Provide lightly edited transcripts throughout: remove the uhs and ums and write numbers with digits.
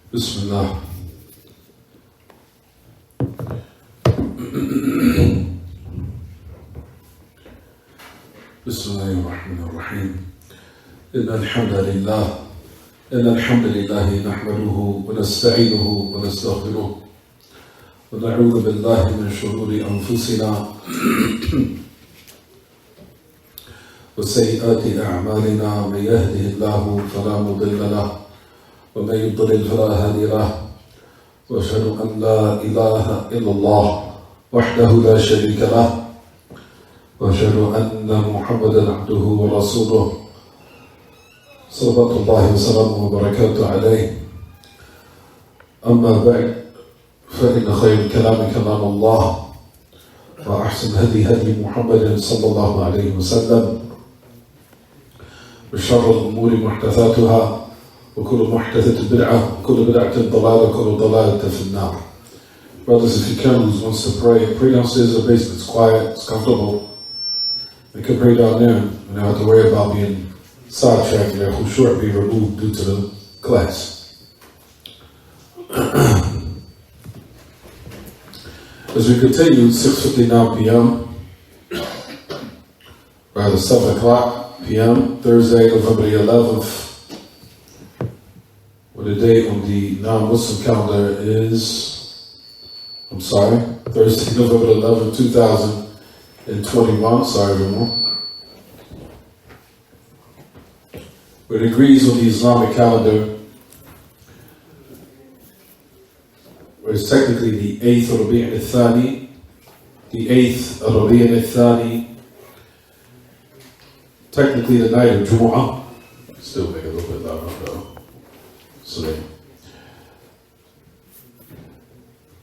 Bismillah. Bismillahirrahmanirrahim. Innal hamdalillah nahmaduhu wa nasta'inuhu wa nastaghfiruh wa na'udhu billahi min shururi anfusina wa sayyiati a'malina man yahdihillahu fala mudilla lahu ومن يضلل فلا هادي له واشهد ان لا اله الا الله وحده لا شريك له واشهد ان محمدا عبده ورسوله صلوات الله وسلامه وبركاته عليه اما بعد فان خير الكلام كلام الله واحسن هدي محمد صلى الله عليه وسلم وشر الامور محدثاتها وكل محدثة بدعة وكل بدعة ضلالة وكل ضلالة في النار. Brothers, if you can, who wants to pray downstairs in the basement. It's quiet, it's comfortable. You can pray down there and you don't have to worry about being sidetracked there. Who short be removed due to the class. As we continue, 6:59 p.m. rather 7 o'clock p.m. Thursday, November the 11th. Well, the date on the non-Muslim calendar is, Thursday, November 11, 2021. Sorry, everyone. But it agrees on the Islamic calendar, where it's technically the 8th of Rabi' al-Thani, technically the night of Jumu'ah. Still make it a little bit louder though.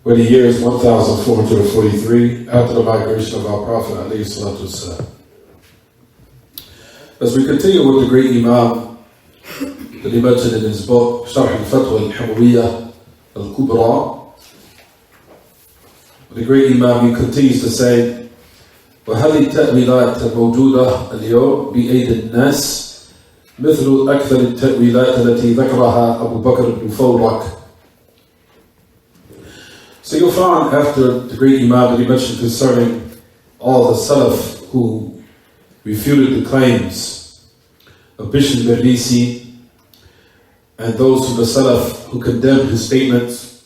Where the year is 1443 after the migration of our Prophet alayhi salatu wasalam. As we continue with the great Imam that he mentioned in his book Shaykh al-Fatwa al-Hamawiyyah al-Kubra, the great Imam, he continues to say, وهذه التأويلات الموجودة اليوم بأيدي الناس مثل أكثر التأويلات التي ذكرها أبو بكر بن فورك. So you'll find after the great Imam that he mentioned concerning all the Salaf who refuted the claims of Bishr al-Marisi and those from the Salaf who condemned his statements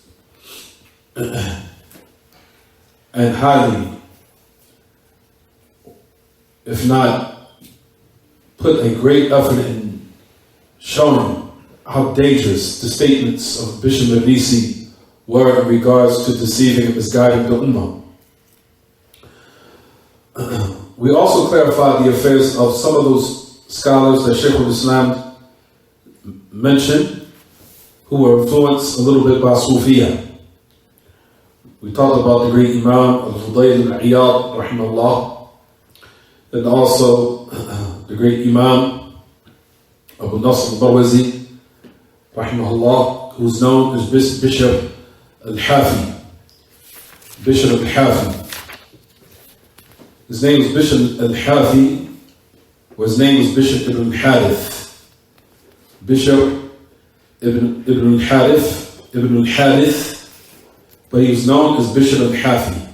and highly, if not put a great effort in showing how dangerous the statements of Bishr al-Marisi were in regards to deceiving and misguiding the Ummah. We also clarified the affairs of some of those scholars that Shaykh al-Islam mentioned who were influenced a little bit by Sufiya. We talked about the great Imam al-Fudayl al-Iyad, rahimahullah, and also the great Imam Abu Nasr al-Marwazi, rahimahullah, who's known as Bishr al-Hafi. Bishr al-Hafi. His name was Bishr al-Hafi, or his name was Bishr ibn al-Harith. Bishr ibn al-Harith, but he was known as Bishr al-Hafi.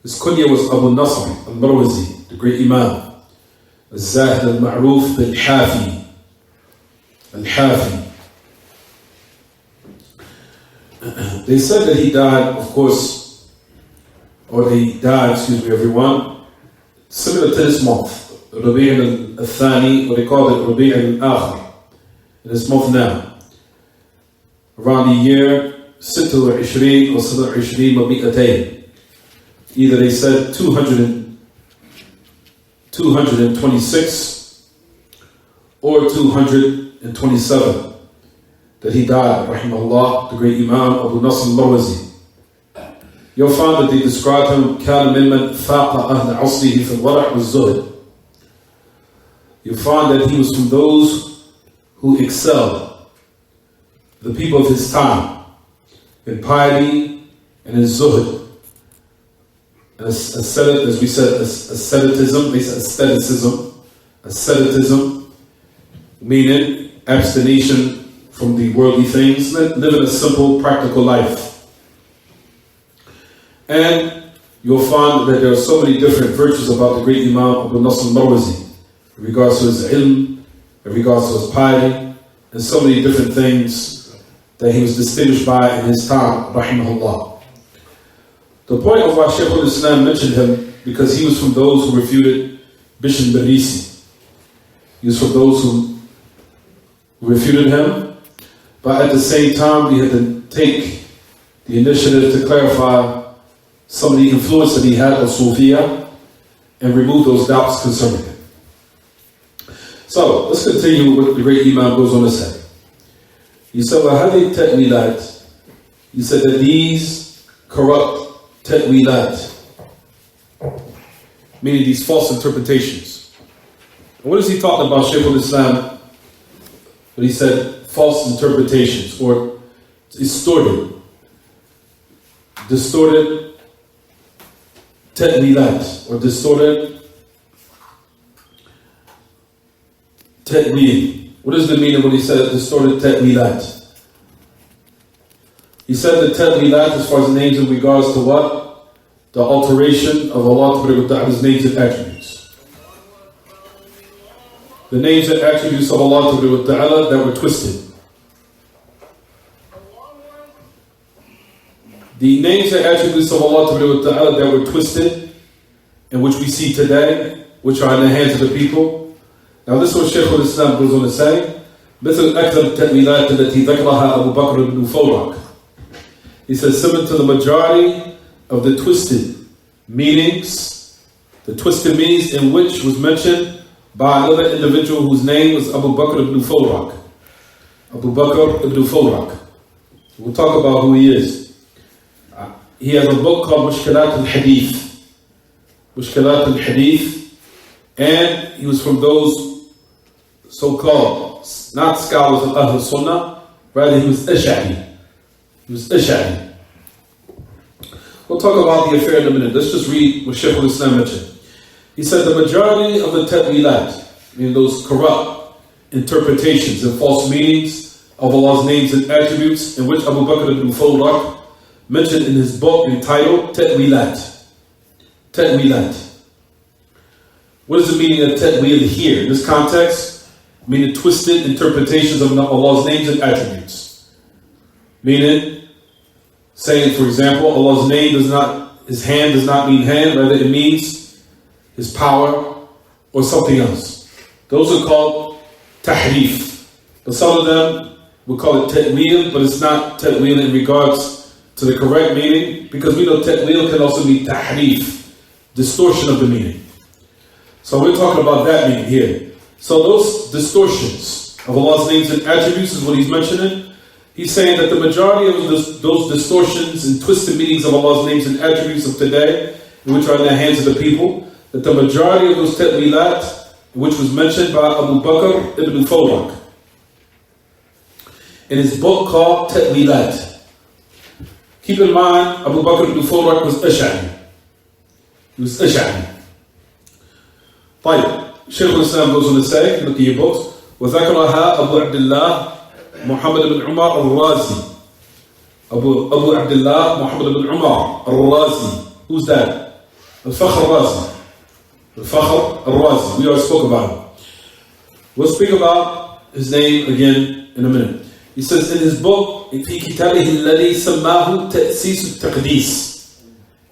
His kunya was Abu Nasr al-Marwazi, the great Imam. الزاهد المعروف بالحافي الحافي. They said that he died, of course, or they died, everyone, similar to this month, Rabi' al-Thani, or they call it Rabi' al-Akhir, in this month now, around the year 26 or 27 wa 200. Either they said 226 or 227 that he died, rahimahullah, the great Imam Abu Nasr al-Marwazi. You'll find that they described him كان ممن فاق أهل عصره في الورع والزهد. You'll find that he was from those who excelled the people of his time in piety and in zuhd. As we said, asceticism, meaning abstination from the worldly things, living a simple, practical life. And you'll find that there are so many different virtues about the great Imam Abu Nasr al-Marwazi in regards to his ilm, in regards to his piety, and so many different things that he was distinguished by in his time, rahimahullah. The point of why Shaykh al-Islam mentioned him, because he was from those who refuted Bishr al-Marisi. He was from those who refuted him, but at the same time we had to take the initiative to clarify some of the influence that he had on Sufiya and remove those doubts concerning him. So let's continue with what the great Imam goes on to say. He said, وَهَذِهِ التَّأْوِيلَاتِ He said that these corrupt ta'wilat, meaning these false interpretations. And what is he talking about, Shaykh al-Islam, when he said false interpretations or distorted ta'wilat or distorted ta'wil. What is the meaning when he said distorted ta'wilat? He said that ta'wilat, as far as the names in regards to what? The alteration of Allah's names and attributes. The names and attributes of Allah that were twisted. The names and attributes of Allah that were twisted, and which we see today, which are in the hands of the people. Now this is what Shaykh al-Islam goes on to say. مثل أكثر التأويلات التي ذكرها أبو بكر بن فورق. He says, similar to the majority of the twisted meanings in which was mentioned by another individual whose name was Abu Bakr ibn Fawraq. Abu Bakr ibn Fawraq. We'll talk about who he is. He has a book called Mushkilat al-Hadith. Mushkilat al-Hadith. And he was from those so-called, not scholars of Ahl Sunnah, rather he was Ash'ari. We'll talk about the affair in a minute. Let's just read what Shaykh al-Islam mentioned. He said the majority of the ta'wilat, meaning those corrupt interpretations and false meanings of Allah's names and attributes, in which Abu Bakr ibn Fawraq mentioned in his book entitled Ta'wilat. Ta'wilat. What is the meaning of ta'wil here? In this context, meaning twisted interpretations of Allah's names and attributes. Meaning, saying, for example, Allah's name His hand does not mean hand, rather it means His power or something else. Those are called tahrif. But some of them will call it ta'wil, but it's not ta'wil in regards to the correct meaning, because we know ta'wil can also be tahrif, distortion of the meaning. So we're talking about that meaning here. So those distortions of Allah's names and attributes is what he's mentioning. He's saying that the majority of those distortions and twisted meanings of Allah's names and attributes of today, which are in the hands of the people, that the majority of those ta'wilat, which was mentioned by Abu Bakr ibn Fawraq in his book called Ta'wilat. Keep in mind, Abu Bakr ibn Fawraq was Ash'ari. He was Ash'ari. طيب, Shaykh al-Islam goes on to say, look at your books, وذكرها أبو عبد الله محمد بن عمر الرازي. Abu Abdullah Muhammad ibn Umar al-Razi. Who's that? Al-Fakhr al-Razi. Al-Fakhr al-Razi. We already spoke about him. We'll speak about his name again in a minute. He says in his book, في كتابه الذي سماه تأسيس التقديس.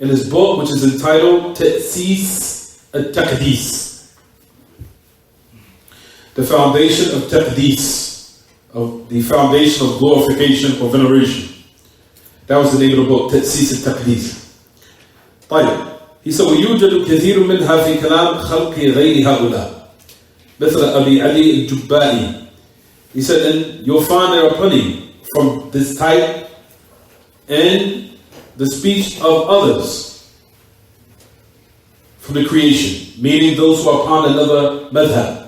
In his book, which is entitled تأسيس التقديس. The foundation of taqdees, of the foundation of glorification or veneration. That was the name of the book, تأسيس التقديس. طيب. He said, ويوجد كثير منها في كلام خلق غير هؤلاء. مثل أبي علي الجبائي. He said, and you'll find there are plenty from this type in the speech of others from the creation, meaning those who are upon another madhab.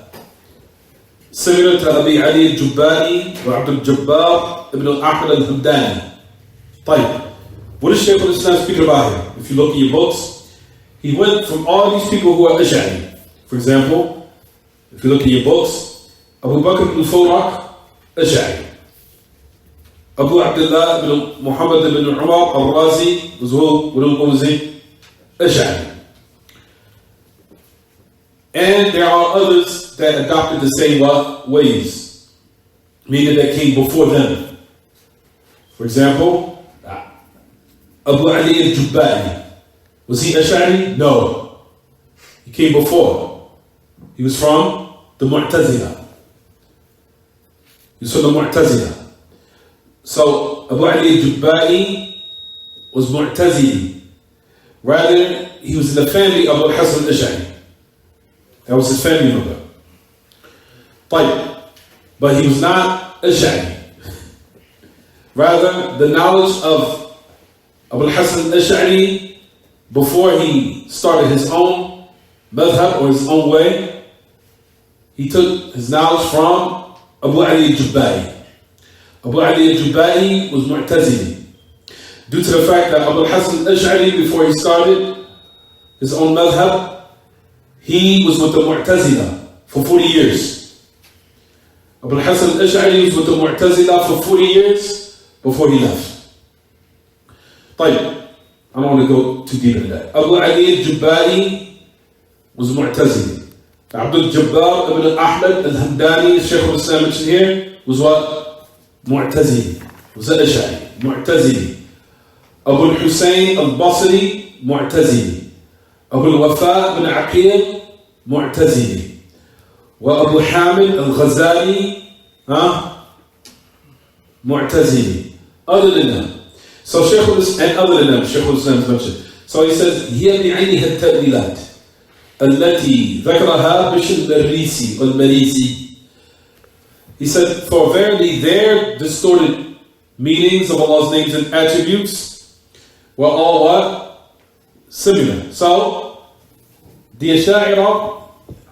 Similar to Abi Ali al-Jubba'i or Abdul Jabbar ibn al-Ahmad al-Hamdani. طيب. What is Shaykh al-Islam speaking about here? If you look at your books, he went from all these people who are Ash'ari. For example, if you look at your books, Abu Bakr ibn Fawraq, Ash'ari. Abu Abdullah ibn Muhammad ibn Umar al-Razi was who? What was he? Ash'ari. And there are others that adopted the same ways, meaning that came before them. For example, Abu Ali al-Jubba'i. Was he Ash'ari? No. He came before. He was from the Mu'tazila. He was from the Mu'tazila. So Abu Ali al-Jubba'i was Mu'tazili. Rather, he was in the family of Abu Hasan al-Ash'ari. That was his family member. But he was not Ash'ari. Rather, the knowledge of Abu Hasan al-Ash'ari before he started his own madhab or his own way, he took his knowledge from Abu Ali al-Jubba'i. Abu Ali al-Jubba'i was Mu'tazili. Due to the fact that Abu Hasan al-Ash'ari, before he started his own madhab, he was with the Mu'tazila for 40 years. Abu Hasan al-Ash'ari was with the Mu'tazila for 40 years before he left. I don't want to go too deep into that. Abu Ali al-Jubba'i was Mu'tazili. Abdul Jabbar ibn Ahmad al-Hamdani, Shaykh al-Islam mentioned here, was what? Mu'tazili. Was that Ash'ari? Mu'tazili. Abu al-Husayn al-Basri, Mu'tazili. Abu al-Wafa ibn Aqil, Mu'tazili. Wa Abu Hamid al-Ghazali, Mu'tazili. Other than them. So Shaykh al-Islam, and other than them, Shaykh al-Islam is mentioned. So he says, هي بعينها التأويلات التي ذكرها بشر الريسي والمريسي. He said, for verily their distorted meanings of Allah's names and attributes were all what? Similar. So, the Ash'ari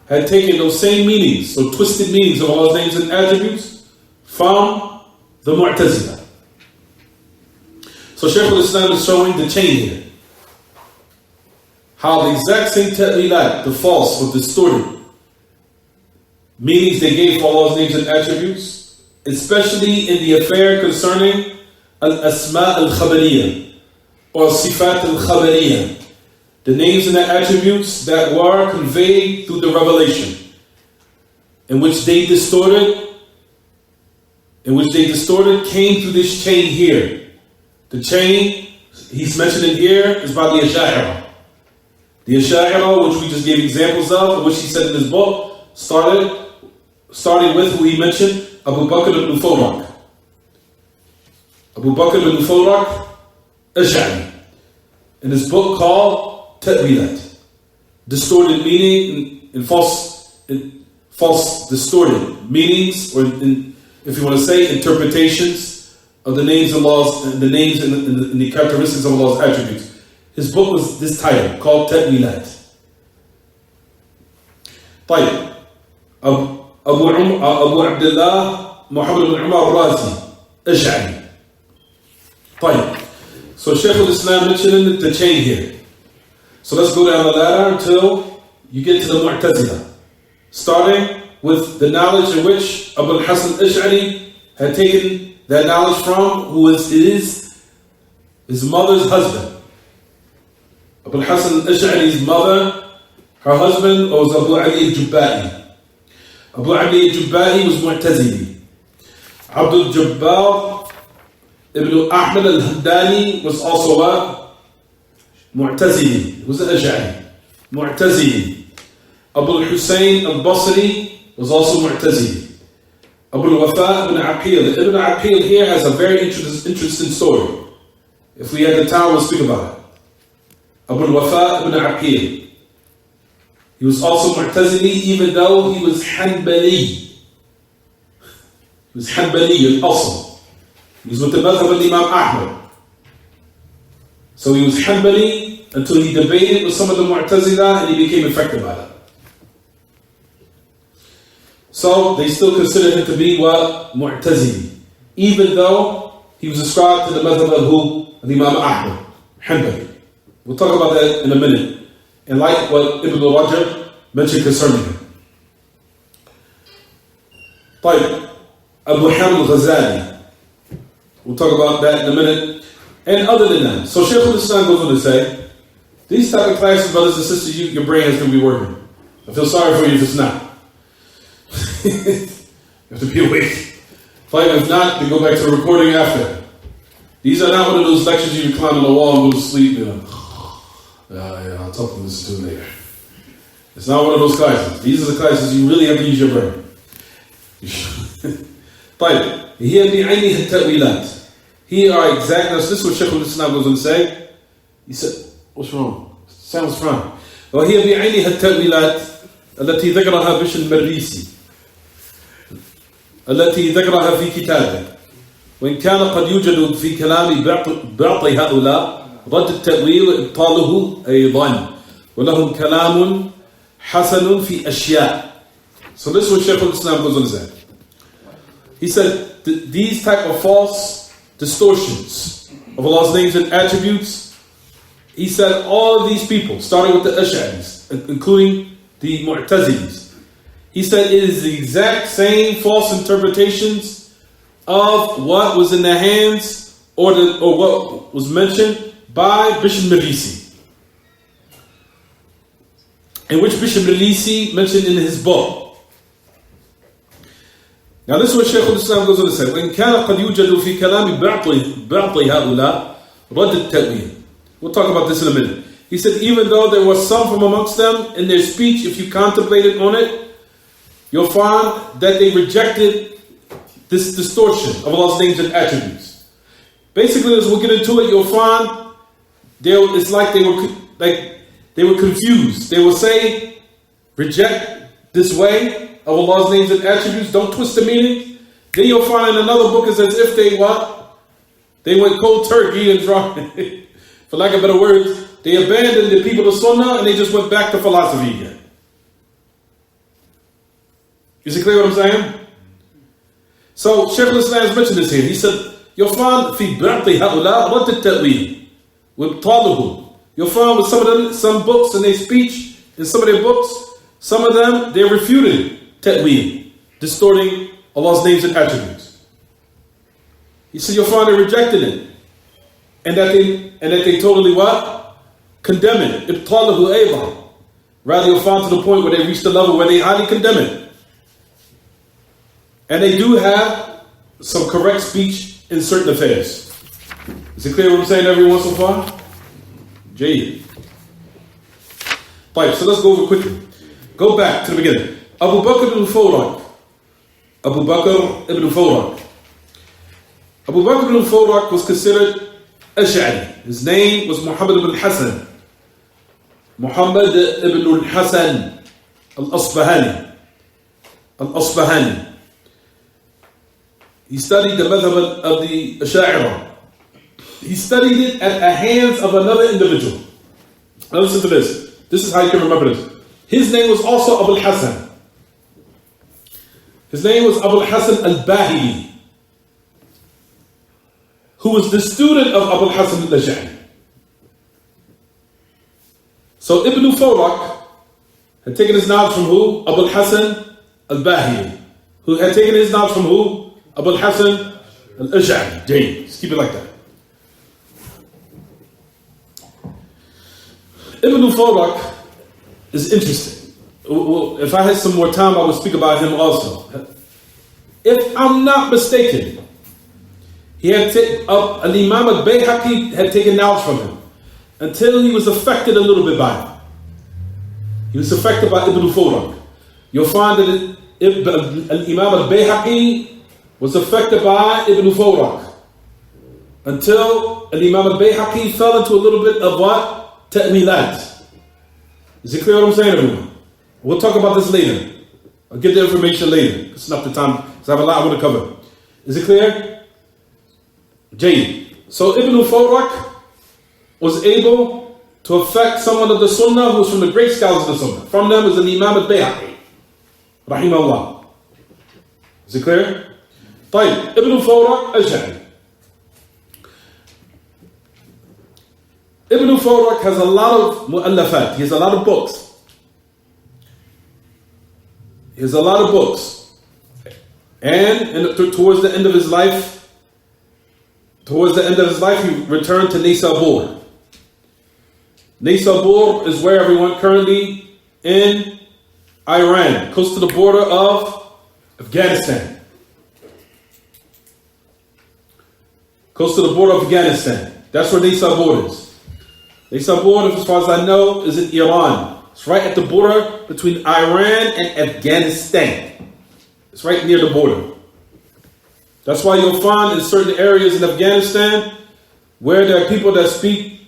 had taken those same meanings, so twisted meanings of Allah's names and attributes from the Mu'tazila. So Shaykh al-Islam is showing the chain here. How the exact same ta'wilat, the false or distorted meanings they gave for Allah's names and attributes, especially in the affair concerning al-asma al-khabariyah or sifat al-khabariyah, the names and the attributes that were conveyed through the revelation, in which they distorted, came through this chain here. The chain he's mentioning here is by the Ash'ari. The Ash'ari, which we just gave examples of, which he said in his book, starting with who he mentioned, Abu Bakr ibn Fawrak. Abu Bakr ibn Fawrak, Ash'ari. In his book called Ta'wilat. Distorted meaning and false distorted meanings, or if you want to say, interpretations of the names of Allah's, the names and the characteristics of Allah's attributes. His book was this title, called Ta'wilat. Abu Abdullah Muhammad ibn Umar al-Razi, Ash'ari. So Shaykh al-Islam mentioned the chain here. So let's go down the ladder until you get to the Mu'tazila. Starting with the knowledge in which Abu Hasan al-Ash'ari had taken that knowledge from, who is his mother's husband. Abu Hasan al-Ash'ari's mother, her husband was Abu Ali al-Jubba'i. Abu Ali al-Jubba'i was Mu'tazili. Abdul Jabbar ibn Ahmad al-Hamdani was also what? Mu'tazili. He was an Ash'ari. Mu'tazili. Abu al-Husayn al-Basri was also Mu'tazili. Abu al-Wafa ibn Aqil. Ibn Aqil here has a very interesting story. If we had the time, we'll speak about it. Abu al-Wafa ibn Aqil. He was also Mu'tazili, even though he was Hanbali. He was Hanbali al-Asl. He was with the madhab of Imam Ahmad. So he was Hanbali until he debated with some of the Mu'tazila and he became affected by that. So they still consider him to be what? Mu'tazili. Even though he was ascribed to the madhab of who? Of Imam Ahmad. Hanbali. We'll talk about that in a minute. And like what Ibn Rajab mentioned concerning him. Abu Hamid al-Ghazali. We'll talk about that in a minute. And other than that, so Shaykh al-Islam goes on to say, these type of classes, brothers and sisters, your brain has to be working. I feel sorry for you if it's not. You have to be awake. If not, then go back to the recording after. These are not one of those lectures you can climb on the wall and go to sleep. I'll talk to this too later. It's not one of those classes. These are the classes you really have to use your brain. Here بعينه التأويلات. Here are exact. This is what Shaykh al-Islam goes on to say. He said, what's wrong? Sounds wrong. وهي بعينها التأويلات التي ذكرها بشر المريسي التي ذكرها في كتابه وإن كان قد يوجد في كلام بعض هؤلاء رد التأويل وإبطاله أيضا ولهم كلام حسن في أشياء. So this is what Shaykh al-Islam goes on to say. He said these type of false distortions of Allah's names and attributes, he said all of these people, starting with the Ash'aris, including the Mu'tazilis, he said it is the exact same false interpretations of what was in the hands or what was mentioned by Bishr Marisi, in which Bishr Marisi mentioned in his book. Now this is what Shaykh al-Islam goes on to say. وَإِنْ كَانَ قَدْ يُوجَدُ فِي كَلَامِ بَعْضِ هَؤُلَاء رَدَّ التَّأْوِيلِ. We'll talk about this in a minute. He said, even though there was some from amongst them in their speech, if you contemplated on it, you'll find that they rejected this distortion of Allah's names and attributes. Basically, as we'll get into it, you'll find it's like they were confused. They will say, reject this way of Allah's names and attributes, don't twist the meaning. Then you'll find in another book it's as if they what? They went cold turkey and tried, for lack of better words, they abandoned the people of Sunnah and they just went back to philosophy again. Is it clear what I'm saying? So Shaykh al-Islam has mentioned this here. He said, you'll find في بعض هؤلاء رد التأويل وابطاله. You'll find with some books in their speech, in some of their books, some of them they refuted ta'weel, distorting Allah's names and attributes. He said you'll find they rejected it, and that they totally what? Condemn it. Ibtalahu aydan. Rather, you'll find to the point where they reach the level where they highly condemn it. And they do have some correct speech in certain affairs. Is it clear what I'm saying, everyone, so far? Jay. Right, so let's go over quickly. Go back to the beginning. Abu Bakr ibn Fawrak. Abu Bakr ibn Fawrak. Abu Bakr ibn Fawrak was considered Ash'ari. His name was Muhammad ibn Hassan. Muhammad ibn Hassan al-Asbahani. Al-Asbahani. He studied the madhab of the Ash'ari. He studied it at the hands of another individual. Now listen to this. This is how you can remember this. His name was also Abu al-Hasan. His name was Abu al-Hasan al-Bahili, who was the student of Abu al-Hasan al-Ash'ari. So Ibn Fawrak had taken his knowledge from who? Abu al-Hasan al-Bahili, who had taken his knowledge from who? Abu al-Hasan al-Ash'ari. Just keep it like that. Ibn Fawrak is interesting. If I had some more time, I would speak about him also. If I'm not mistaken, he had Al-Imam al-Bayhaqi had taken knowledge from him until he was affected a little bit by him. He was affected by Ibn Fawrak. You'll find that Al-Imam al-Bayhaqi was affected by Ibn Fawrak until Al-Imam al-Bayhaqi fell into a little bit of what? Ta'wilat. Is it clear what I'm saying, everyone? We'll talk about this later. I'll get the information later. It's not the time, because I have a lot I want to cover. Is it clear? Jay. So Ibn Fawrak was able to affect someone of the Sunnah who was from the great scholars of the Sunnah. From them was the Imam al-Bayhaqi, rahimahullah. Is it clear? طيب. Ibn Fawrak Ash'ari. Ibn Fawrak has a lot of mu'allafat. He has a lot of books. He has a lot of books. And towards the end of his life, towards the end of his life, he returned to Nisabur. Nisabur is where everyone currently in Iran, close to the border of Afghanistan. Close to the border of Afghanistan. That's where Nisabur is. Nisabur, as far as I know, is in Iran. It's right at the border between Iran and Afghanistan. It's right near the border. That's why you'll find in certain areas in Afghanistan where there are people that speak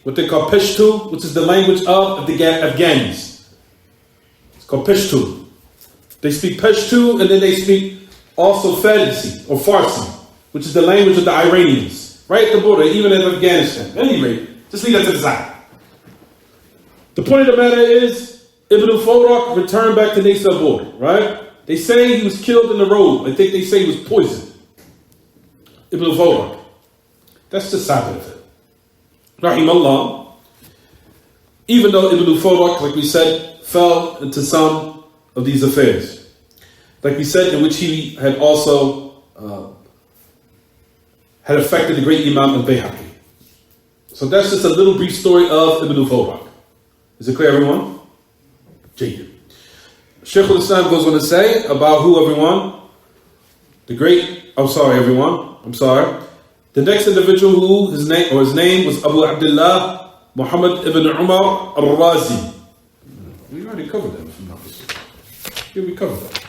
what they call Pashto, which is the language of the Afghans. It's called Pashto. They speak Pashto, and then they speak also Farsi or Farsi, which is the language of the Iranians. Right at the border, even in Afghanistan. Anyway, just leave that to the side. The point of the matter is, Ibn Fawrak returned back to Nisabur, right? They say he was killed in the road. I think they say he was poisoned. Ibn Fawrak. That's the side of it. Rahimahullah. Even though Ibn Fawrak, like we said, fell into some of these affairs. Like we said, in which he had also had affected the great Imam al-Bayhaqi. So that's just a little brief story of Ibn Fawrak. Is it clear, everyone? Jayyid. Shaykh al-Islam goes on to say about who, everyone? The next individual who his name was Abu Abdullah Muhammad ibn Umar al-Razi. We already covered that. Yeah, we covered that.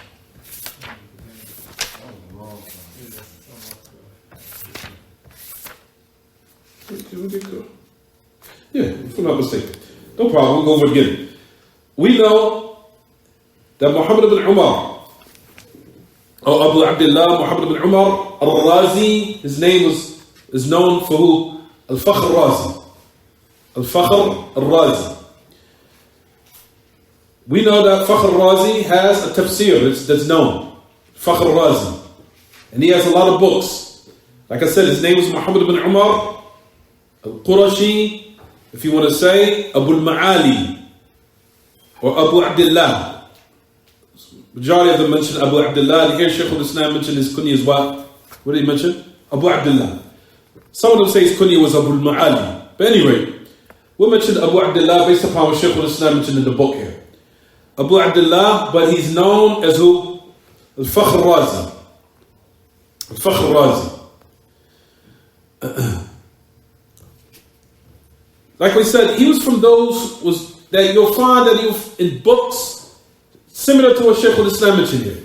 Yeah, if I'm not mistaken. No problem, we'll go over it again. We know that Muhammad ibn Umar, or Abu Abdullah Muhammad ibn Umar al-Razi, his name is known for who? Al-Fakhr al-Razi. Al-Fakhr al-Razi. We know that Fakhr al-Razi has a tafsir that's known. Fakhr al-Razi. And he has a lot of books. Like I said, his name is Muhammad ibn Umar al-Qurashi, if you want to say, Abu al-Ma'ali, or Abu Abdullah. Majority of them mention Abu Abdullah. And here Shaykh al-Islam mentioned his kunya as well. What did he mention? Abu Abdullah. Some of them say his kunya was Abu al-Ma'ali. But anyway, we'll mention Abu Abdullah based upon what Shaykh al-Islam mentioned in the book here. Abu Abdullah, but he's known as who? Al-Fakhr al-Razi. Al-Fakhr al-Razi. Like we said, he was from those that you'll find that he in books similar to what Shaykh al-Islam mentioned here.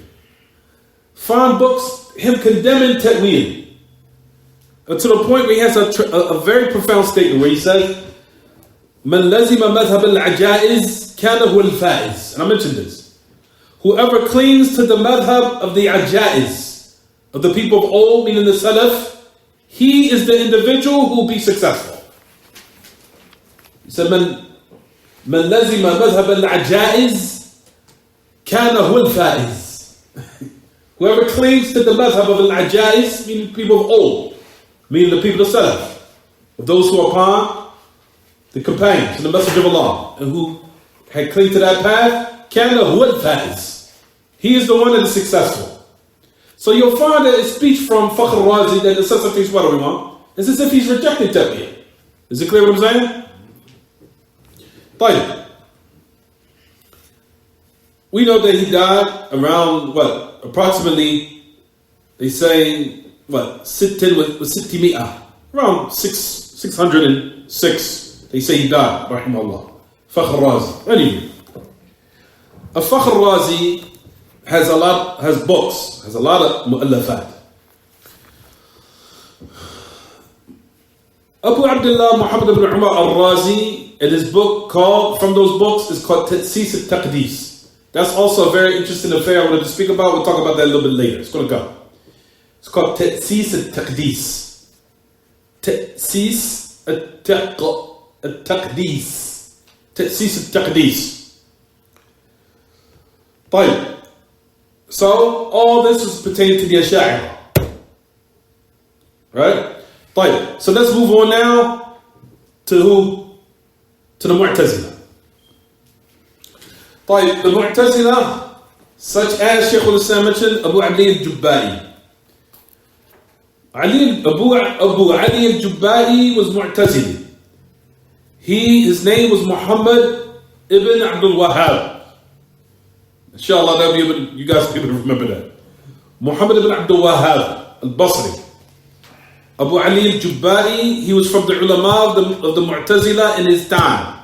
Find books, him condemning ta'weel. To the point where he has a very profound statement where he says, Man lazima madhab al-ajaiz kana huwa al-faiz. And I mentioned this. Whoever clings to the madhab of the ajaiz, of the people of old, meaning the salaf, he is the individual who will be successful. He said, Man lazima madhab al-ajaiz kana huwa al-faiz. Whoever clings to the madhab of al-ajaiz, meaning people of old, meaning the people of salaf, of those who are upon the companions and the message of Allah, and who had clinged to that path, kana huwa al-faiz. He is the one that is successful. So you'll find that a speech from Fakhr al-Razi that necessitates what, everyone? It's as if he's rejecting taqiyya. Is it clear what I'm saying? Fine. We know that he died around, approximately, they say, sittin with sittimi'ah, around 606, they say he died, rahimahullah. Fakhr al-Razi. Anyway, Fakhr al-Razi has books, has a lot of mu'allafat. Abu Abdullah Muhammad ibn Umar al-Razi, in his book from those books, is called Ta'sis al-Taqdis. That's also a very interesting affair I wanted to speak about. We'll talk about that a little bit later. It's going to go. It's called Ta'sis al-Taqdis. Ta'sis al-Taqdis. Ta'sis al-Taqdis. Fine. So, all this is pertaining to the Ash'ari. Right? Fine. So let's move on now to who? To the Mu'tazila. The Mu'tazila, such as Shaykh al-Islam mentioned, Abu Abdullah al-Jubba'i. Abu Ali al-Jubba'i was Mu'tazili. His name was Muhammad ibn Abdul Wahhab. Inshallah, you guys will be able to remember that. Muhammad ibn Abdul Wahhab al-Basri. Abu Ali al-Jubba'i, he was from the ulama of the Mu'tazila in his time.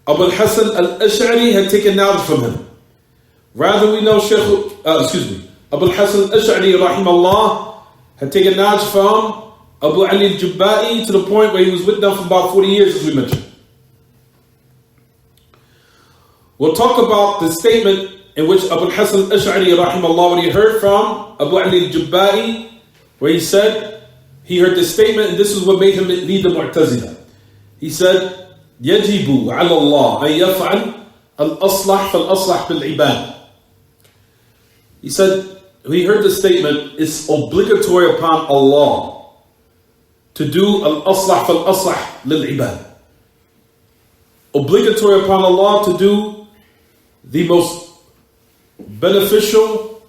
Abu al-Hasan al-Ash'ari had taken knowledge from him. Rather, we know Abu al-Hasan al-Ash'ari rahimahullah had taken knowledge from Abu Ali al-Jubba'i to the point where he was with them for about 40 years, as we mentioned. We'll talk about the statement in which Abu al-Hasan al-Ash'ari rahimahullah, what he heard from Abu Ali al-Jubba'i, where he said, he heard this statement, and this is what made him lead the Mu'tazila. He said, يجب على الله أن يفعل الأصلح فالأصلح بالعباد. He said, he heard the statement, it's obligatory upon Allah to do al-aslah fal-aslah lil-ibad. Obligatory upon Allah to do the most beneficial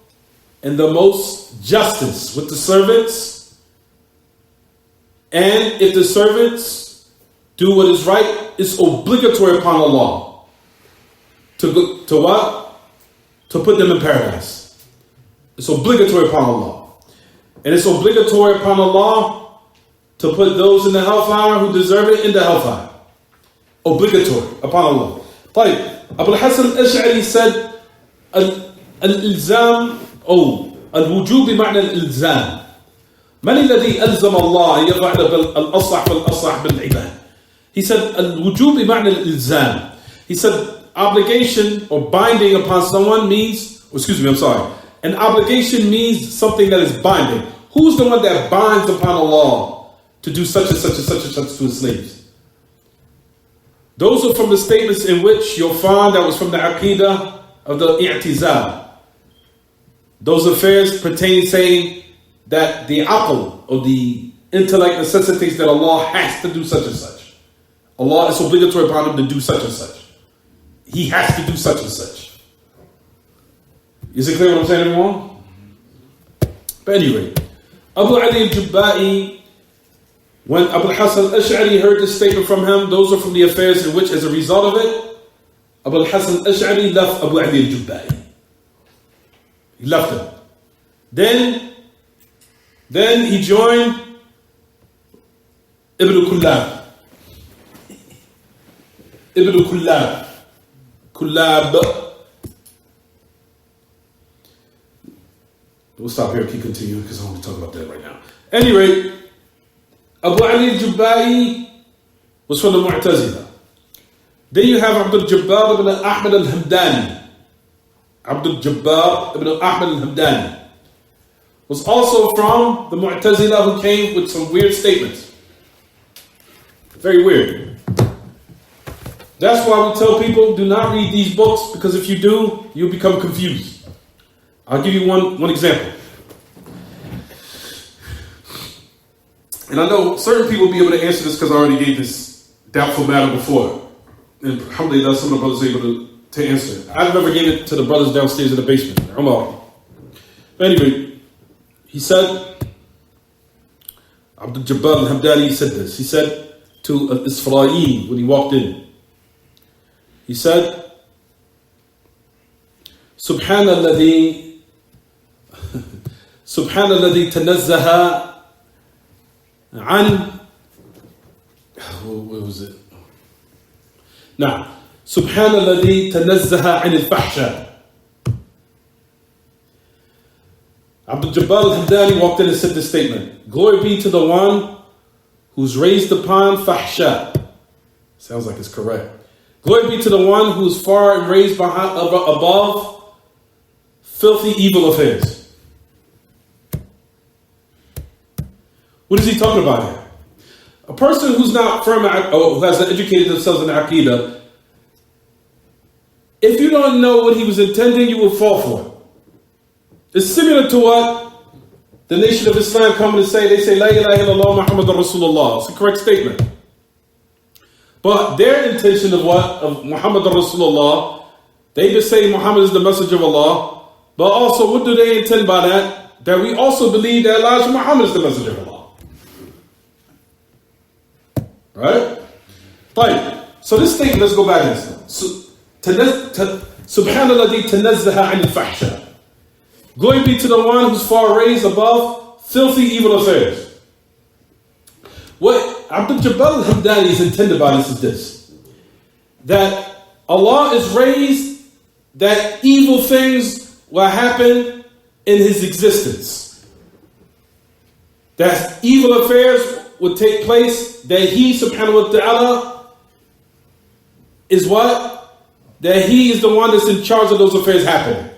and the most justice with the servants. And if the servants do what is right, it's obligatory upon Allah to what? To put them in paradise. It's obligatory upon Allah. And it's obligatory upon Allah to put those in the hellfire who deserve it in the hellfire. Obligatory upon Allah. طيب, Abu al-Hasan al-Ash'ari said, al-ilzam, al-wujub بمعنى الإلزام. من الذي ألزم الله أن يفعل الأصلح فالأصلح بالعباد? He said, al-wujub بمعنى الإلزام. He said, obligation or binding upon someone means, an obligation means something that is binding. Who's the one that binds upon Allah to do such and such and such and such to his slaves? Those are from the statements in which you'll find that was from the Aqidah of the I'tizal. Those affairs pertain saying that the aql, or the intellect, necessitates that Allah has to do such and such. Allah is obligatory upon him to do such and such. He has to do such and such. Is it clear what I'm saying, everyone? But anyway, Abu Ali al-Jubba'i, when Abu al-Hasan al-Ash'ari heard this statement from him, those are from the affairs in which, as a result of it, Abu al-Hasan al-Ash'ari left Abu Ali al-Jubba'i. He left him. Then he joined Ibn Kullab. Ibn Kullab. Kullab. We'll stop here and keep continuing because I want to talk about that right now. Anyway, Abu Ali al-Jubba'i was from the Mu'tazila. Then you have Abdul Jabbar ibn Ahmad al-Hamdani. Abdul Jabbar ibn Ahmad al-Hamdani was also from the Mu'tazila, who came with some weird statements. Very weird. That's why we tell people, do not read these books, because if you do, you'll become confused. I'll give you one example. And I know certain people will be able to answer this because I already gave this doubtful matter before. And alhamdulillah, some of the brothers are able to answer it. I've never gave it to the brothers downstairs in the basement. But anyway, he said, Abdul Jabbar al-Hamdani said this. He said to Al-Isfara'i when he walked in, he said, Subhanalladhi tanazzaha an, what was it? Now, Subhanalladhi tanazzaha an al-fahsha. Abdul Jabbar al-Hamdani walked in and said this statement. Glory be to the one who's raised upon fahsha. Sounds like it's correct. Glory be to the one who's far and raised above filthy evil affairs. What is he talking about here? A person who's not firm, who hasn't educated themselves in Aqidah, if you don't know what he was intending, you will fall for it. It's similar to what the Nation of Islam come to say. They say, La ilaha illallah Muhammadur Rasulullah. It's a correct statement. But their intention of what? Of Muhammadur Rasulullah, they just say Muhammad is the message of Allah. But also, what do they intend by that? That we also believe that Elijah Muhammad is the messenger of Allah. Right? Fine. So this thing, let's go back to this. Subhanallah tanazzaha anil fahsha. Glory be to the one who's far raised above filthy evil affairs. What Abdul Jabbar al-Hamdani is intended by this is this. That Allah is raised that evil things will happen in His existence. That evil affairs would take place, that He subhanahu wa ta'ala is what? That He is the one that's in charge of those affairs happening.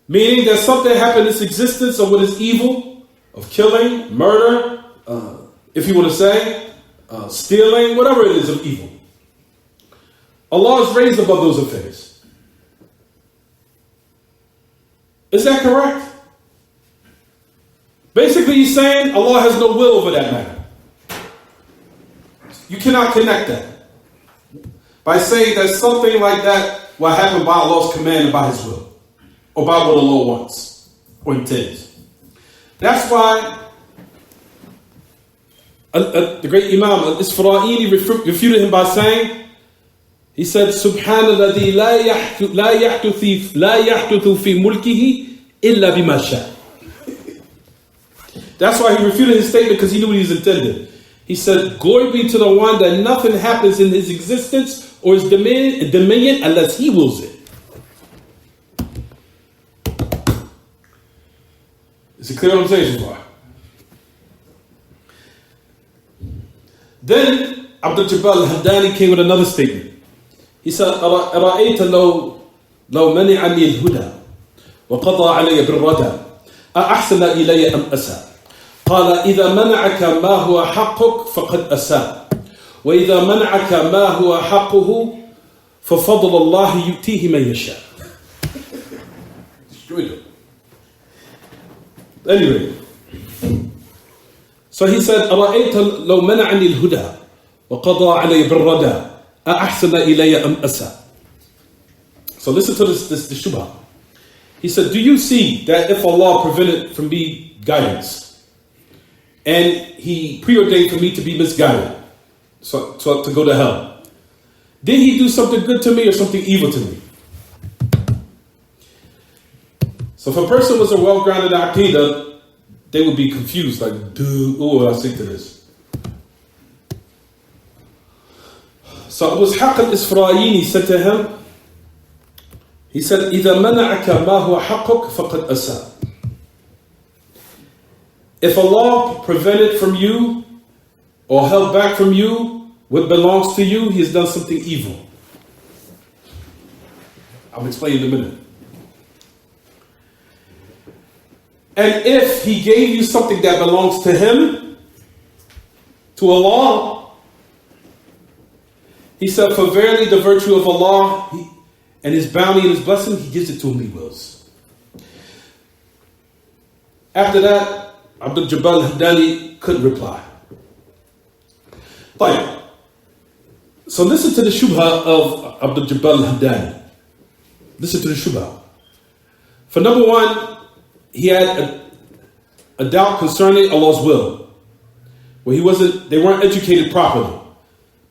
Meaning that something happened in its existence of what is evil, of killing, murder, if you want to say, stealing, whatever it is of evil. Allah is raised above those affairs. Is that correct? Basically, he's saying Allah has no will over that matter. You cannot connect that by saying that something like that will happen by Allah's command and by His will, or by what Allah wants or intends. That's why the great Imam al-Isfaraini refuted him by saying, he said, Subhanalladhi la yahduthu fi mulkihi illa bima sha. That's why he refuted his statement, because he knew what he was intended. He said, glory be to the one that nothing happens in His existence or His dominion unless He wills it. Is it clear what I'm saying so far? Then Abdul Jabbar al-Hamdani came with another statement. He said, أرأيت لو منعني الهدى وقضى علي بالردى أحسن إلي أم أساء؟ قال إذا منعك ما هو حقك فقد أساء وإذا منعك ما هو حقه ففضل الله يؤتيه من يشاء. Anyway, so he said, أرأيت لو منعني الهدى وقضى علي بالردى أحسن إلي أم أساء. So listen to this shubha. He said, do you see that if Allah prevented from me guidance and He preordained for me to be misguided, so to go to hell, did He do something good to me or something evil to me? So if a person was a well-grounded aqidah, they would be confused, like, dude, oh, I'll stick to this. So Abu Ishaq al-Isfaraini said to him, he said, إِذَا مَنَعَكَ مَا هُوَ حَقُّكَ فَقَدْ أَسَاءَ. If Allah prevented from you or held back from you what belongs to you, He has done something evil. I'll explain in a minute. And if He gave you something that belongs to Him, to Allah, He said, for verily the virtue of Allah and His bounty and His blessing, He gives it to whom He wills. After that, Abdul Jabbar al-Hamdani couldn't reply. Fine. So listen to the shubha of Abdul Jabbar al-Hamdani. Listen to the shubha. For number one, he had a doubt concerning Allah's will, where they weren't educated properly.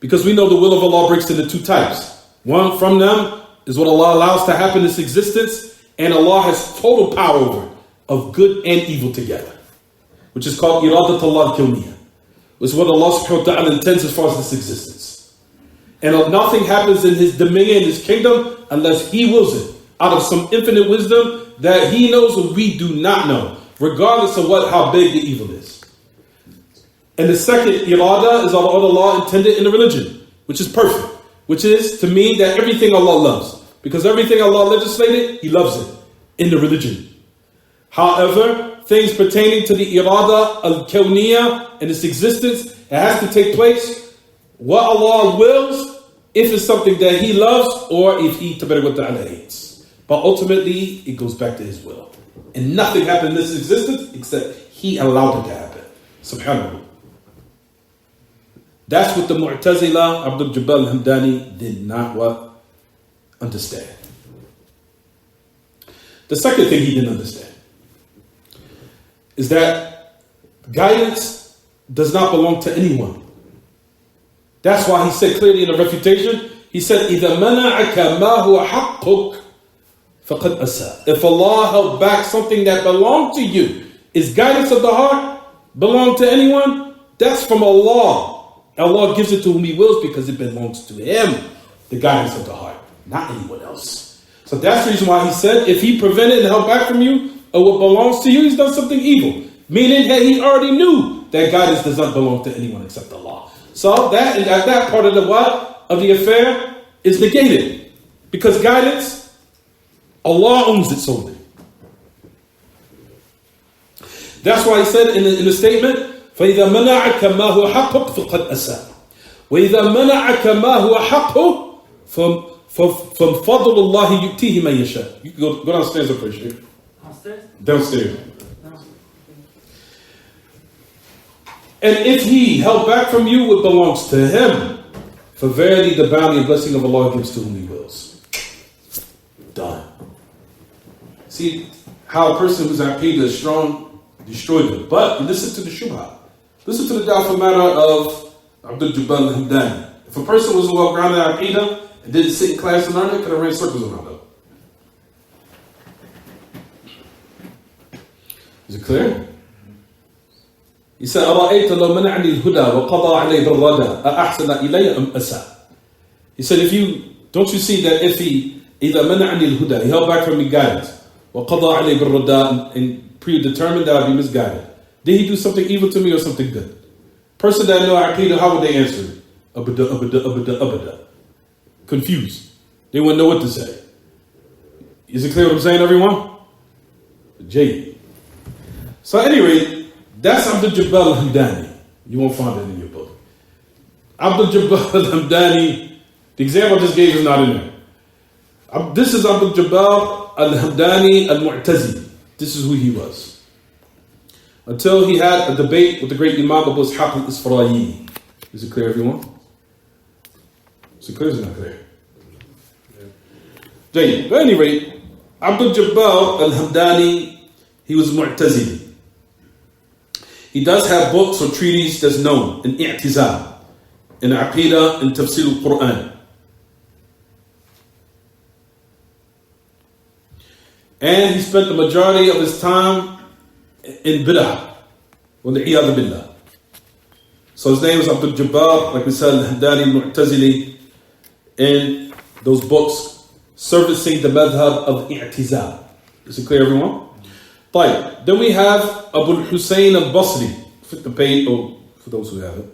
Because we know the will of Allah breaks into two types. One from them is what Allah allows to happen in its existence, and Allah has total power over it, of good and evil together, which is called iradat Allah al-kawniyah, which is what Allah subhanahu wa ta'ala intends as far as this existence. And nothing happens in His dominion, in His kingdom, unless He wills it, out of some infinite wisdom that He knows what we do not know, regardless of how big the evil is. And the second irada is what Allah intended in the religion, which is perfect, which is to mean that everything Allah loves, because everything Allah legislated, He loves it in the religion. However, things pertaining to the irada al-kawniyah and its existence, it has to take place what Allah wills, if it's something that He loves or if He tabarak wa ta'ala hates. But ultimately, it goes back to His will. And nothing happened in this existence except He allowed it to happen. Subhanallah. That's what the Mu'tazila, Abdul Jabbar al-Hamdani, did not understand. The second thing he didn't understand is that guidance does not belong to anyone. That's why he said clearly in the refutation, he said, إِذَا مَنَعَكَ مَا هُوَ حَقُّكَ فَقَدْ أَسَاءَ. If Allah held back something that belonged to you, is guidance of the heart belong to anyone? That's from Allah. Allah gives it to whom He wills because it belongs to Him, the guidance of the heart, not anyone else. So that's the reason why he said, if He prevented and held back from you, or what belongs to you, He's done something evil. Meaning that He already knew that guidance does not belong to anyone except Allah. So that part of the what? Of the affair is negated. Because guidance, Allah owns it solely. That's why he said in the statement, فَإِذَا مَنَعَكَ مَا هُوَ حَقُّكَ فَقَدْ أَسَاءَ وَإِذَا مَنَعَكَ مَا هُوَ حَقُّهُ فَفَضْلُ اللَّهِ يُؤْتِيهِ مَنْ يَشَاءُ. You can go downstairs up first. Downstairs? Downstairs. And if He held back from you, it belongs to Him. For verily the bounty and blessing of Allah gives to whom He wills. Done. See how a person whose aqidah is strong destroyed them. But listen to the shubha. Listen to the doubtful matter of Abdul Jabbar al-Hamdani. If a person was well grounded in aqidah and didn't sit in class and learn it, could have ran circles around them. Is it clear? He said, أَرَأَيْتَ لَوْ مَنَعْنِي الْهُدَى وَقَضَى عَلَيْهِ بِالرَّدَى أَأَحْسَنَ إِلَيَّ أَمْ أَسَى. He said, don't you see that if he إِذَا مَنَعْنِي الْهُدَى, he held back from me guidance, وَقَضَى عَلَيْهِ بِالرَّدَى, and predetermined that I'd be misguided. Did he do something evil to me or something good? Person that know aqidah, how would they answer it? Abada, abada, abada, abada. Confused. They wouldn't know what to say. Is it clear what I'm saying, everyone? Jay. So anyway, that's Abdul Jabbar al-Hamdani. You won't find it in your book. Abdul Jabbar al-Hamdani, the example I just gave is not in there. This is Abdul Jabbar al-Hamdani al-Mu'tazili. This is who he was. Until he had a debate with the great Imam Abu Ishaq al-Isfarayini. Is it clear, everyone? Is it clear or is it not clear? Yeah. But at any rate, Abdul Jabbar al-Hamdani, he was Mu'tazili. He does have books or treatises that's known in I'tizal, in Aqidah, in Tafsir al-Quran. And he spent the majority of his time in Bid'ah, وَالْعِيَاذُ بِاللَّهِ. So his name is Abdul Jabbar, like we said, al-Hamdani al-Mu'tazili, in those books, servicing the madhab of I'tizal. Is it clear, everyone? Right. Then we have Abu Hussein al-Basri, the page, for those who have it.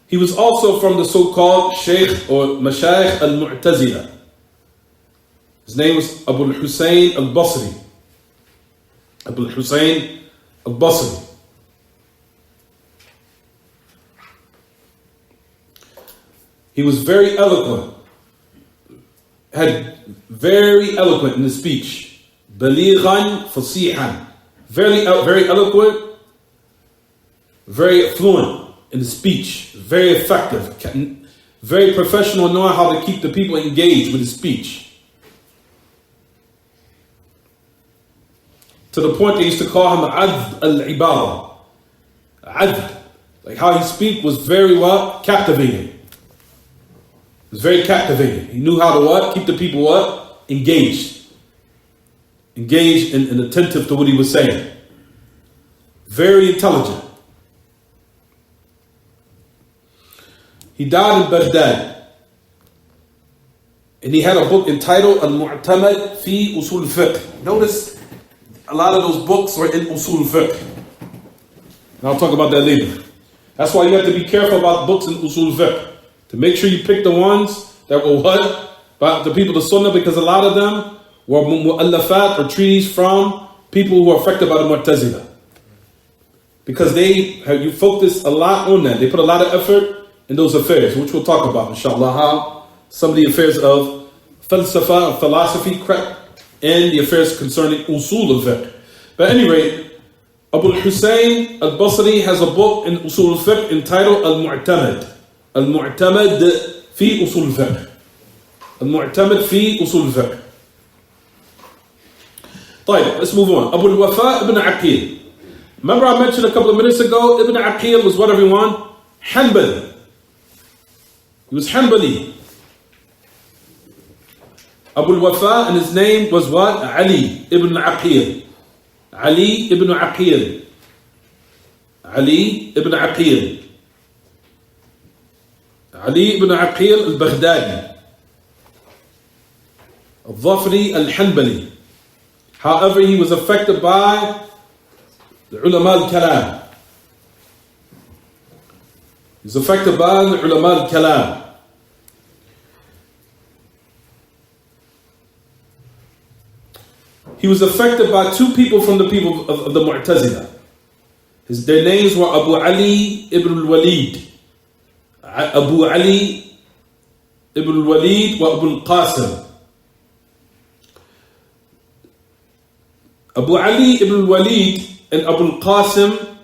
He was also from the so-called Shaykh or Mashayikh al-Mu'tazila. His name was Abu Hussein al-Basri. Abu Hussein al-Basri. He was very eloquent, very eloquent in his speech. Balighan fasihan, very eloquent, very fluent in his speech, very effective, very professional, knowing how to keep the people engaged with his speech. To the point they used to call him Adh al-Ibara. Adh, like how he speak was very what? Captivating. It was very captivating. He knew how to what? Keep the people what? Engaged and attentive to what he was saying. Very intelligent. He died in Baghdad. And he had a book entitled Al-Mu'tamad fi Usul Fiqh. Notice a lot of those books were in Usul Fiqh. And I'll talk about that later. That's why you have to be careful about books in Usul Fiqh. To make sure you pick the ones that were what? By the people of Sunnah, because a lot of them were mu'allafat or treaties from people who were affected by the Mu'tazila. Because you focus a lot on that. They put a lot of effort in those affairs, which we'll talk about, inshallah, how some of the affairs of falsafa, of philosophy, crept in the affairs concerning usul al-fiqh. But at any rate, Abu Hussein al-Basri has a book in usul al-fiqh entitled Al-Mu'tamad. Al-Mu'tamad fi usul al-fiqh. Al-Mu'tamad fi usul al-fiqh. طيب, let's move on. Abu al-Wafa ibn Aqil. Remember I mentioned a couple of minutes ago, Ibn Aqil was what, everyone? Hanbali. He was Hanbali. Abu al-Wafa, and his name was what? Ali ibn Aqil. Ali ibn Aqil. Ali ibn Aqil. Ali ibn Aqil al-Baghdadi. Al-Dhafri al-Hanbali. However, he was affected by the ulama al-kalam. He was affected by the ulama al-kalam. He was affected by two people from the people of the Mu'tazila. Their names were Abu Ali ibn al-Walid. Abu Ali ibn al-Walid wa Abu al-Qasim. Abu Ali ibn al-Walid and Abu al-Qasim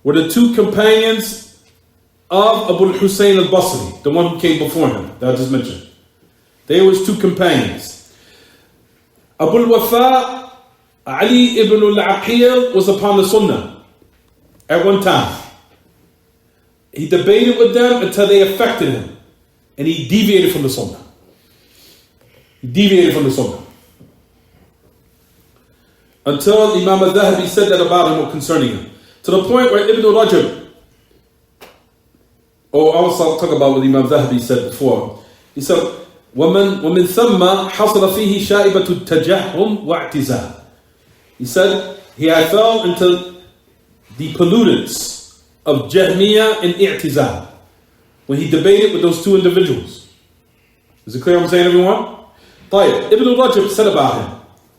were the two companions of Abu al-Husayn al-Basri, the one who came before him, that I just mentioned. They were his two companions. Abu al-Wafa, Ali ibn al-Aqil, was upon the Sunnah at one time. He debated with them until they affected him, and he deviated from the Sunnah. He deviated from the Sunnah. Until Imam al-Dhahabi said that about him or concerning him. To the point where Ibn Rajab, or I was talking about what Imam al-Dhahabi said before. He said, وَمِن ثَمَّ حَصَلَ فِيهِ شَائِبَةُ التَّجَهُّمْ وَاعْتِزَالٍ. He said, he had fell into the pollutants of Jahmiyyah and I'tizal when he debated with those two individuals. Is it clear what I'm saying, everyone? طيب, Ibn Rajab said about him,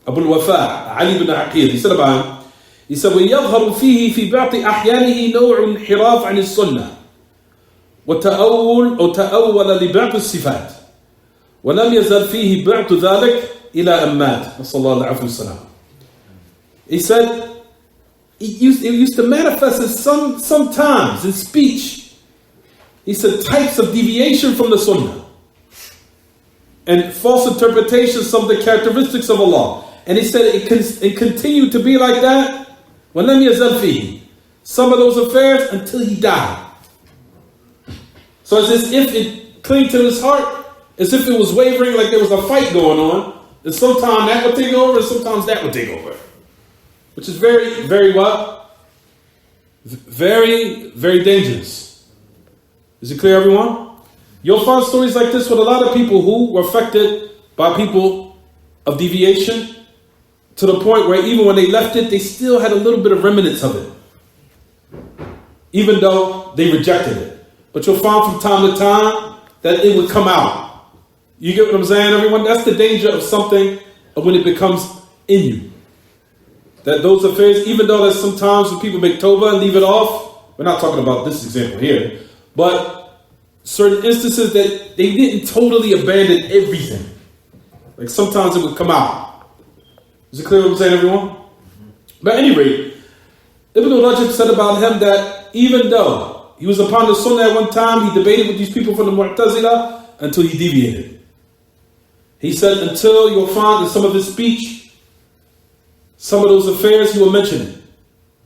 Abu al-Wafa, Ali ibn Aqil, he said about him, he said, وَيَظْهَرُ فِيهِ فِي بَعْضِ أَحْيَانِهِ نَوْعٌ انْحِرَافٌ عَنِ السُّنَّةِ وتأول لبعض الصفات ولم يزل فيه بعض ذلك إلى أن مات نسأل الله العافية والسلام. He said it used to manifest in sometimes in speech. He said types of deviation from the Sunnah and false interpretations of the characteristics of Allah. And he said it continued to be like that ولم يزل فيه, some of those affairs until he died. So it's as if it clinged to his heart, as if it was wavering, like there was a fight going on. And sometimes that would take over, and sometimes that would take over. Which is very, very what? Very, very dangerous. Is it clear, everyone? You'll find stories like this with a lot of people who were affected by people of deviation, to the point where even when they left it, they still had a little bit of remnants of it, even though they rejected it. But you'll find from time to time that it would come out. You get what I'm saying, everyone? That's the danger of something when it becomes in you. That those affairs, even though there's sometimes when people make tawbah and leave it off, we're not talking about this example here, but certain instances that they didn't totally abandon everything. Like sometimes it would come out. Is it clear what I'm saying, everyone? But at any rate, Ibn Rajab said about him that even though he was upon the Sunnah at one time, he debated with these people from the Mu'tazila until he deviated. He said until you'll find in some of his speech, some of those affairs he will mention,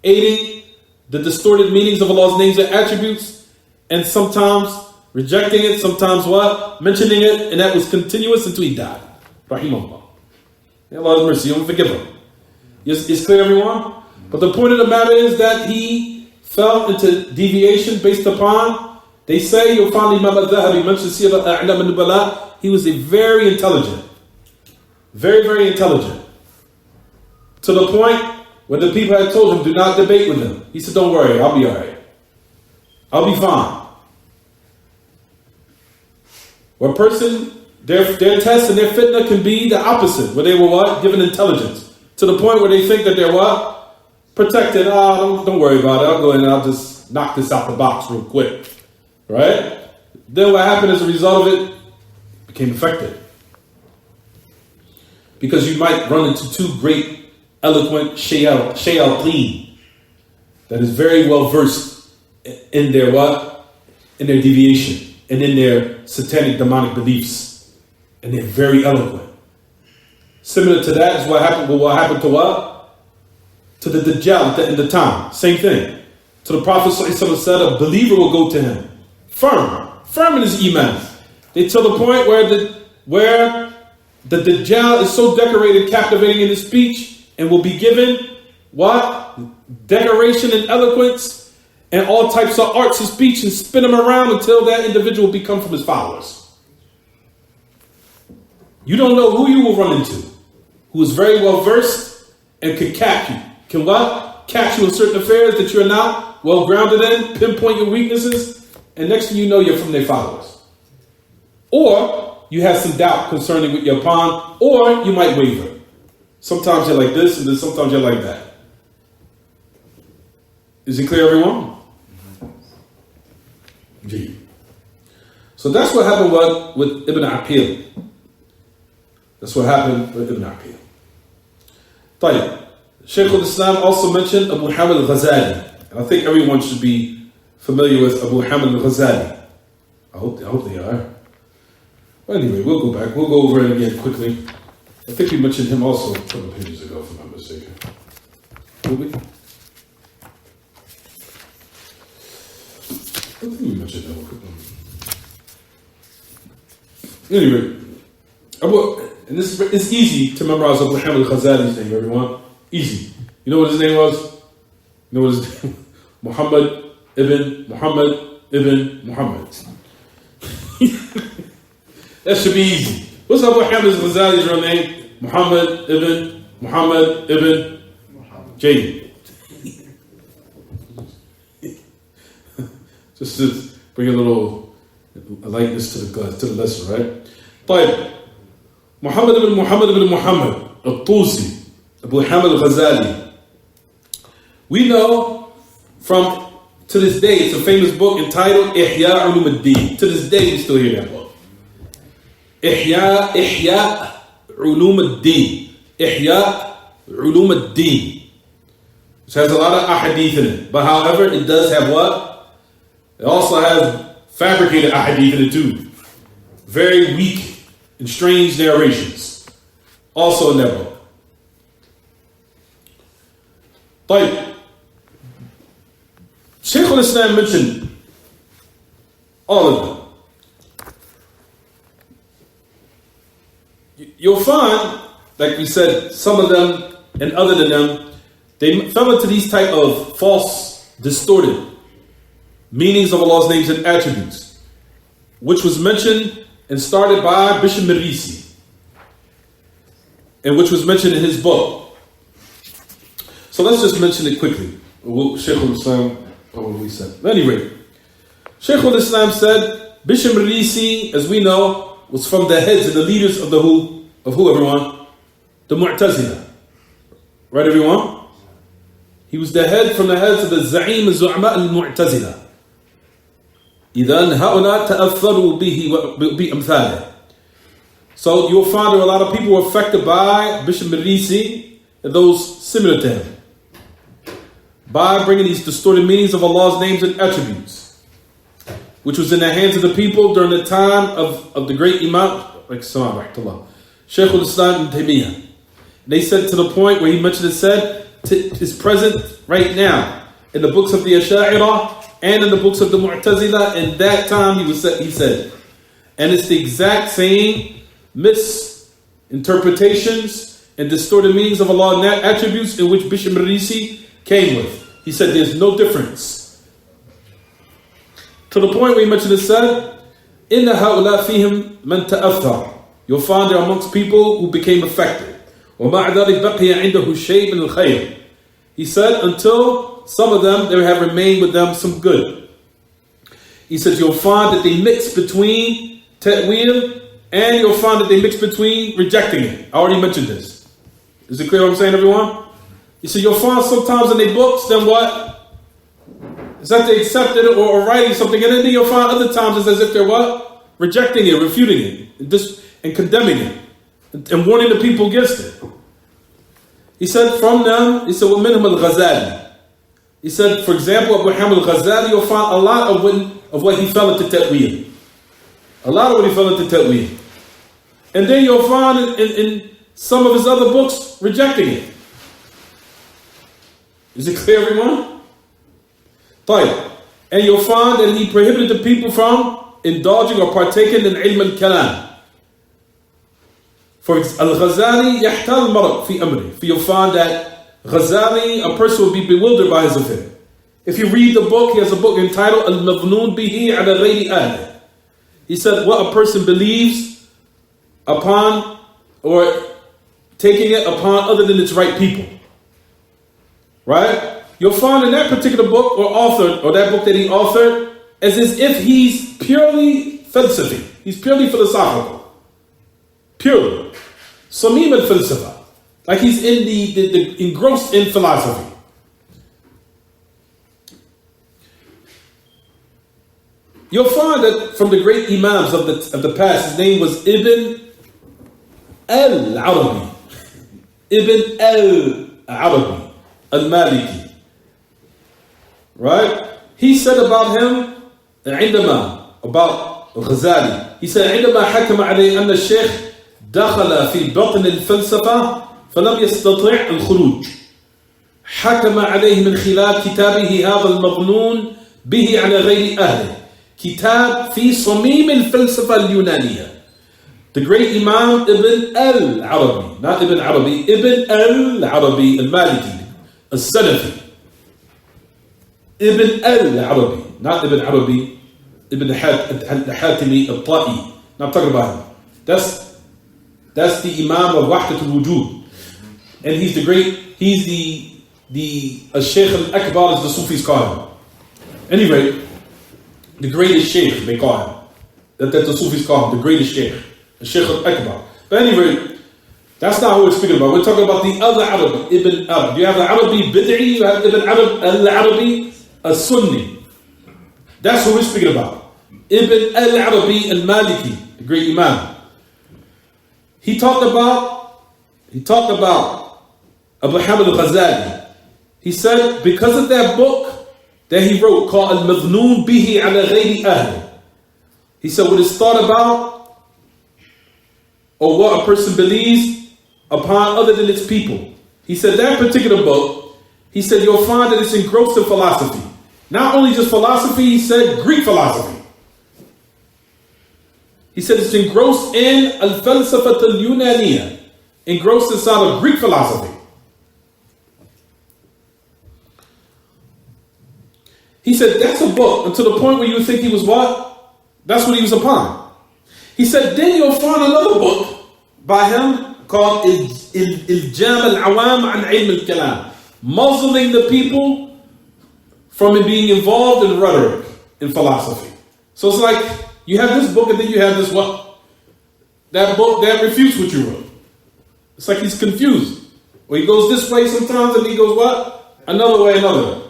aiding the distorted meanings of Allah's names and attributes, and sometimes rejecting it, sometimes what? Mentioning it, and that was continuous until he died. Rahimahullah. May Allah have mercy, don't forgive him. It's clear, everyone? But the point of the matter is that he fell into deviation based upon, they say, you'll find Imam al-Dhahabi mentioned Sirah A'lam al-Nubala, he was a very intelligent, very, very intelligent. To the point where the people had told him, do not debate with him. He said, don't worry, I'll be alright. I'll be fine. Where a person, their test and their fitna can be the opposite, where they were what? Given intelligence. To the point where they think that they're what? Protected. Don't worry about it. I'll go in and I'll just knock this out the box real quick. Right? Then what happened as a result of it? Became affected. Because you might run into two great, eloquent shayateen that is very well versed in their what? In their deviation and in their satanic demonic beliefs. And they're very eloquent. Similar to that is what happened to what? To the Dajjal at the end of time. Same thing. So the Prophet ﷺ said a believer will go to him. Firm in his iman. They till the point where the Dajjal is so decorated, captivating in his speech, and will be given what? Decoration and eloquence and all types of arts of speech, and spin him around until that individual become from his followers. You don't know who you will run into, who is very well versed and can catch you. Can what? Catch you in certain affairs that you're not well grounded in, pinpoint your weaknesses, and next thing you know, you're from their followers. Or you have some doubt concerning what you're upon, or you might waver. Sometimes you're like this, and then sometimes you're like that. Is it clear, everyone? Gee. So that's what happened with Ibn Aqil. That's what happened with Ibn Aqil. طيب. Shaykh al-Islam also mentioned Abu Hamid al-Ghazali. And I think everyone should be familiar with Abu Hamid al-Ghazali. I hope they are. Well, anyway, we'll go back. We'll go over it again quickly. I think we mentioned him also a couple of pages ago, if I'm not mistaken. Will we? I think we mentioned him quickly. Anyway, and this it's easy to memorize Abu Hamid al-Ghazali's name, everyone. Easy. You know what his name was? You know what his name? Muhammad ibn Muhammad. That should be easy. What's Abu Hamid al-Ghazali's real name? Muhammad ibn Jayd. Just to bring a little lightness to the lesson, right? طيب. Muhammad ibn Muhammad al-Tusi, Abu Hamid al-Ghazali. We know from, to this day, it's a famous book entitled Ihya Ulum al-Din. To this day, we still hear that book. Ihya Ulum al-Din. Ihya Ulum al-Din. Which has a lot of ahadith in it. But however, it does have what? It also has fabricated ahadith in it too. Very weak and strange narrations. Also in that book. طيب. Shaykh al-Islam mentioned all of them. You'll find, like we said, some of them and other than them, they fell into these type of false, distorted meanings of Allah's names and attributes, which was mentioned and started by Bishop Merisi, and which was mentioned in his book. So let's just mention it quickly. Shaykh al-Islam, what we said. At any rate, Shaykh al-Islam said, Bishop Merisi, as we know, was from the heads and the leaders of who everyone? The Mu'tazila. Right, everyone? He was the head from the heads of the Za'im al-Zu'ama al-Mu'tazila. إذن هؤلاء تأثروا به بأمثاله. So you'll find that a lot of people were affected by Bishop Merisi and those similar to him, by bringing these distorted meanings of Allah's names and attributes, which was in the hands of the people during the time of the great Imam, like Shaykh al-Islam and Taymiyyah. They said to the point where he mentioned is present right now in the books of the Asha'ira and in the books of the Mu'tazila. In that time he said, and it's the exact same misinterpretations and distorted meanings of Allah's attributes in which Bishop Merisi came with. He said there's no difference. To the point where he mentioned it said, إِنَّ هَؤُلَاء فِيهِمْ مَنْ تَأَثَّرَ. You'll find there amongst people who became affected. وَمَعَ ذَلِكَ بَقِيَ عِنْدَهُ شَيْءٌ مِنَ الْخَيْرِ. He said until some of them, there have remained with them some good. He says you'll find that they mix between ta'wil and you'll find that they mix between rejecting it. I already mentioned this. Is it clear what I'm saying, everyone? He said you'll find sometimes in their books, then what? It's that they accepted it or writing something, and then you'll find other times it's as if they're what? Rejecting it, refuting it, and condemning it, and warning the people against it. He said from them, he said, وَمِنْهُمْ الْغَزَالِ. He said, for example, Abu Hamid al-Ghazali, you'll find a lot of what he fell into ta'wil. A lot of what he fell into ta'wil. And then you'll find in some of his other books rejecting it. Is it clear, everyone? طيب. And you'll find that he prohibited the people from indulging or partaking in ilm al-kalam. For Al-Ghazali يحتال المرء في أمره. You'll find that Ghazali, a person will be bewildered by his affair. If you read the book, he has a book entitled Al-Mabnoon Bihi ala Ghayri Ahli. He said what a person believes upon or taking it upon other than its right people. Right? You'll find in that particular book or author, or that book that he authored, as if he's purely philosophy. He's purely philosophical. Purely. Samim al-Falsafa. Like he's in the engrossed in philosophy. You'll find that from the great Imams of the past, his name was Ibn al-Arabi. Ibn al-Arabi al-Maliki. Right? He said about him, about Ghazali, he said, عندما حكم عليه أن الشيخ دخل في بطن الفلسفة فلم يستطع الخروج. حكم عليه من خلال كتابه هذا المظنون به على غير أهله. كتاب في صميم الفلسفة اليونانية. The great Imam Ibn al-Arabi, not Ibn Arabi, Ibn al-Arabi al-Maliki, al-Salafi. Ibn al-Arabi, not Ibn Arabi, Ibn Hatimi al-Ta'i. Not talking about him. That's the Imam of Wahdat al-Wujud. And he's the Shaykh al-Akbar, as the Sufis call him. Anyway, the greatest Shaykh, they call him. That the Sufis call him, the greatest Shaykh. The Shaykh al-Akbar. But anyway, that's not what we're speaking about. We're talking about the other Arabi, Ibn Arabi. You have the Arabi Bid'i, you have Ibn al-Arabi al-Sunni. That's what we're speaking about. Ibn al-Arabi al-Maliki, the great Imam. He talked about Abu Hamid al-Ghazali. He said, because of that book that he wrote called Al-Madhnoon Bihi ala Ghayri Ahli, he said what is thought about or what a person believes upon other than its people. He said that particular book, he said you'll find that it's engrossed in philosophy. Not only just philosophy, he said Greek philosophy. He said it's engrossed in Al-Falsafat al-Yunaniyah, engrossed inside of Greek philosophy. He said that's a book, and to the point where you would think he was what? That's what he was upon. He said then you'll find another book by him called Iljam al-Awam an Ilm al-Kalam, muzzling the people from being involved in rhetoric, in philosophy. So it's like you have this book and then you have this what? That book that refutes what you wrote. It's like he's confused. Or he goes this way sometimes and he goes what? Another way, another way.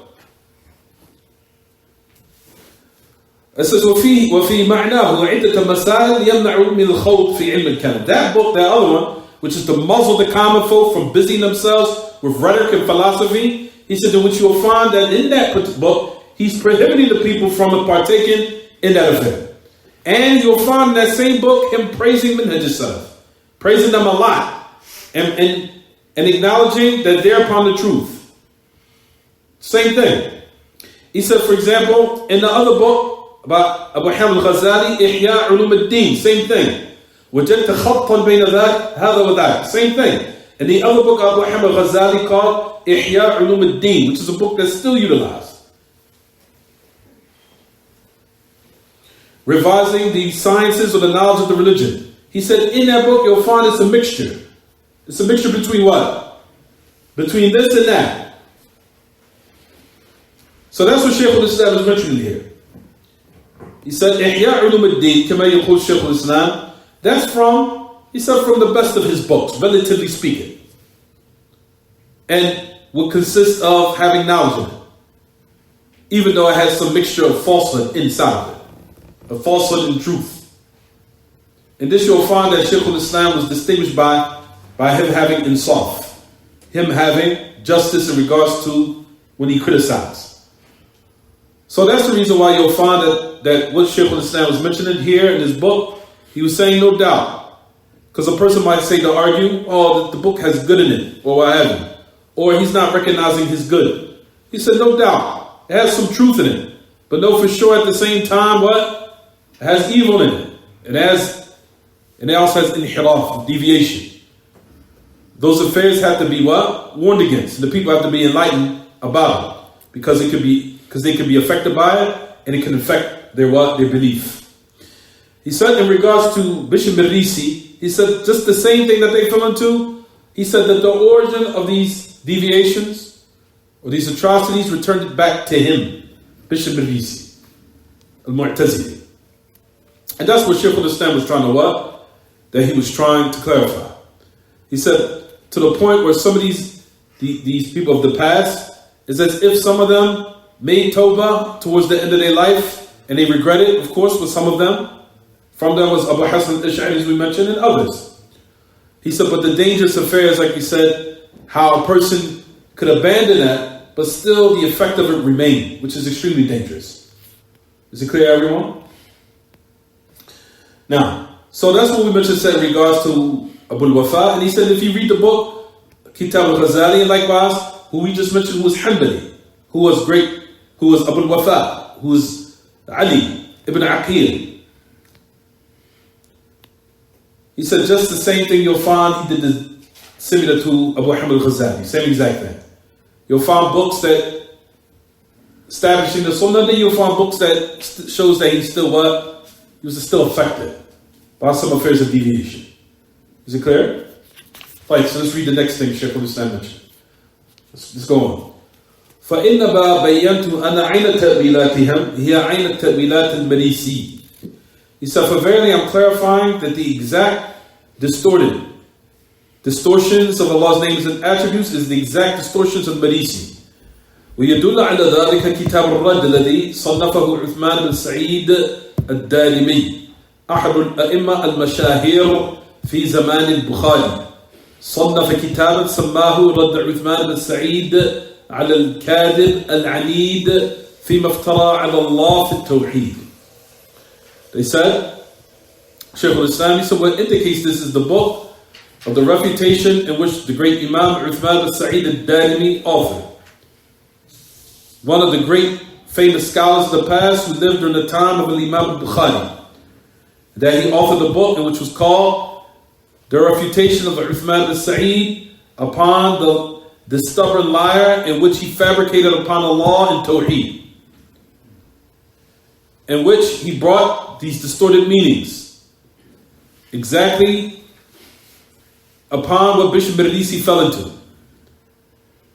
It says, وفي معناه عدة مسائل يمنع من الخوض في علم الكلام. That book, that other one, which is to muzzle the common folk from busying themselves with rhetoric and philosophy, he said that which you'll find that in that book, he's prohibiting the people from partaking in that affair. And you'll find in that same book him praising Minhaj al-Salaf, praising them a lot, and acknowledging that they're upon the truth. Same thing. He said, for example, in the other book about Abu Hamid al-Ghazali, Ihya Ulum al-Din, same thing. وجدت خطا بين ذاك هذا وذاك, same thing. And the other book Abu Hamid al-Ghazali called Ihya Ulum al-Din, which is a book that's still utilized. Revising the sciences or the knowledge of the religion. He said in that book you'll find it's a mixture. It's a mixture between what? Between this and that. So that's what Shaykh al-Islam is mentioning here. He said, Ihya Ulum al-Din, kama yaqul Shaykh al-Islam. That's from, he said, from the best of his books, relatively speaking. And will consist of having knowledge of it. Even though it has some mixture of falsehood inside of it. Of falsehood and truth. In this you'll find that Shaykh al-Islam was distinguished by him having insaf. Him having justice in regards to when he criticized. So that's the reason why you'll find that what Shaykh al-Islam was mentioning here in his book, he was saying no doubt. Because a person might say to argue, oh, the book has good in it, or what have you. Or he's not recognizing his good. He said, no doubt, it has some truth in it. But know for sure at the same time, what? It has evil in it. And it also has inhiraf, deviation. Those affairs have to be what? Warned against. The people have to be enlightened about it. Because they could be affected by it, and it can affect their what? Their belief. He said in regards to Bishr Mirisi, he said just the same thing that they fell into. He said that the origin of these deviations or these atrocities returned it back to him, Bishr Mirisi, al-Mu'tazili. And that's what Shaykh al-Islam was trying to what? That he was trying to clarify. He said to the point where some of these people of the past, it's as if some of them made tawbah towards the end of their life and they regret it, of course, with some of them. From them was Abu Hassan al-Ash'ari, as we mentioned, and others. He said, but the dangerous affair is, like he said, how a person could abandon that, but still the effect of it remained, which is extremely dangerous. Is it clear, everyone? Now, so that's what we mentioned said in regards to Abu al-Wafa. And he said, if you read the book, Kitab al-Ghazali, and likewise, who we just mentioned, who was Hanbali, who was great, who was Abu al-Wafa, who was Ali ibn Aqil. He said just the same thing you'll find, he did similar to Abu Hamid al-Ghazali, same exact thing. You'll find books that establishing the Sunnah, then you'll find books that shows that he's still what? He was still affected by some affairs of deviation. Is it clear? Right, so let's read the next thing Shaykh al-Islam mentioned. Let's go on. فإنما بينت أن عين تأويلاتهم هي عين التأويلات المريسي. He said, for verily I'm clarifying that the exact distortions of Allah's names and attributes is the exact distortions of Marisi. ويدل على ذلك كتاب الرد الذي صنفه عثمان بن سعيد الدارمي أحد الأئمة المشاهير في زمان البخاري. صنف كتابا سماه رد عثمان بن سعيد على الكاذب العنيد فيما افترى على الله في التوحيد. They said, Shaykh al-Islam, he said, what indicates this is the book of the refutation in which the great Imam Uthman bin Sa'id al-Darimi authored. One of the great famous scholars of the past who lived during the time of Imam al-Bukhari. That he authored a book in which was called The Refutation of Uthman bin Sa'id upon the stubborn liar in which he fabricated upon Allah in Tawheed. In which he brought these distorted meanings exactly upon what Bishr Mirisi fell into,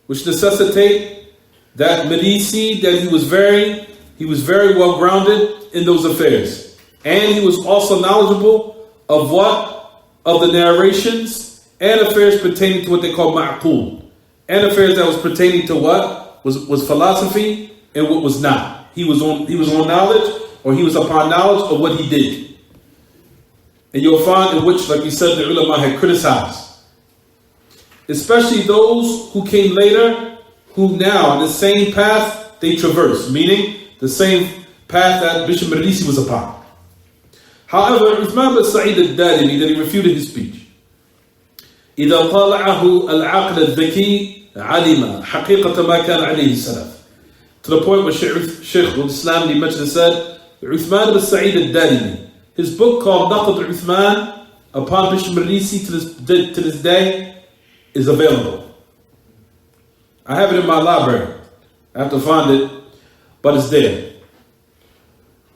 which necessitate that Mirisi, that he was very well grounded in those affairs, and he was also knowledgeable of the narrations and affairs pertaining to what they call ma'qul, and affairs that was pertaining to what was philosophy and what was not. He was on knowledge, or he was upon knowledge of what he did. And you'll find in which, like we said, the ulama had criticized. Especially those who came later, who now, in the same path they traversed, meaning the same path that Bishr Mirisi was upon. However, Uthman bin Sa'id al-Darimi, that he refuted his speech. إذا طالعه العقل الذكي علم حقيقة ما كان عليه السلف. To the point where Shaykh al-Islam, he mentioned and said, Uthman bin Sa'id al-Darimi, his book called Naqd Uthman upon Bishr Mirisi to this day is available. I have it in my library. I have to find it, but it's there.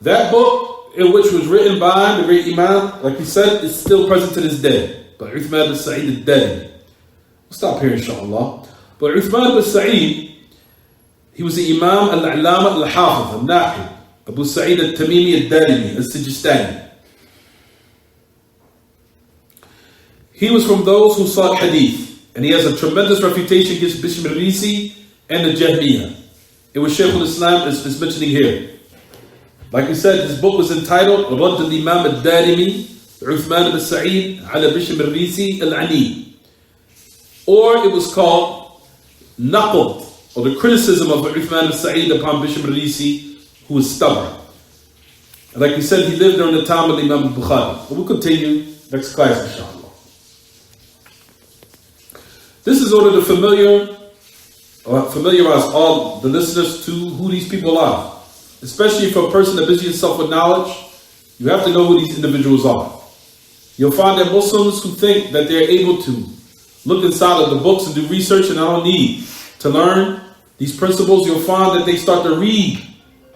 That book, in which was written by the great Imam, like we said, is still present to this day. But Uthman bin Sa'id al-Darimi. We'll stop here, inshallah. But Uthman bin Sa'id, he was the Imam al-A'lama al-Hafiz, al-Nahid, Abu Sa'id al-Tamimi al-Darimi, al-Sijistani. He was from those who sought hadith, and he has a tremendous reputation against Bishr Mirisi and the Jahmiyyah. It was Shaykh al-Islam is mentioning here. Like we said, his book was entitled Radd al-Imam al-Darimi, Uthman bin Sa'id ala Bishr Mirisi al-Ani. Or it was called Naqd, or the criticism of Uthman bin Sa'id upon Bishr Mirisi, who was stubborn. And like we said, he lived during the time of Imam al-Bukhari. But we'll continue next class, inshallah. This is in order to familiarize all the listeners to who these people are. Especially for a person that busies himself with knowledge, you have to know who these individuals are. You'll find that Muslims who think that they're able to look inside of the books and do research and I don't need to learn these principles, you'll find that they start to read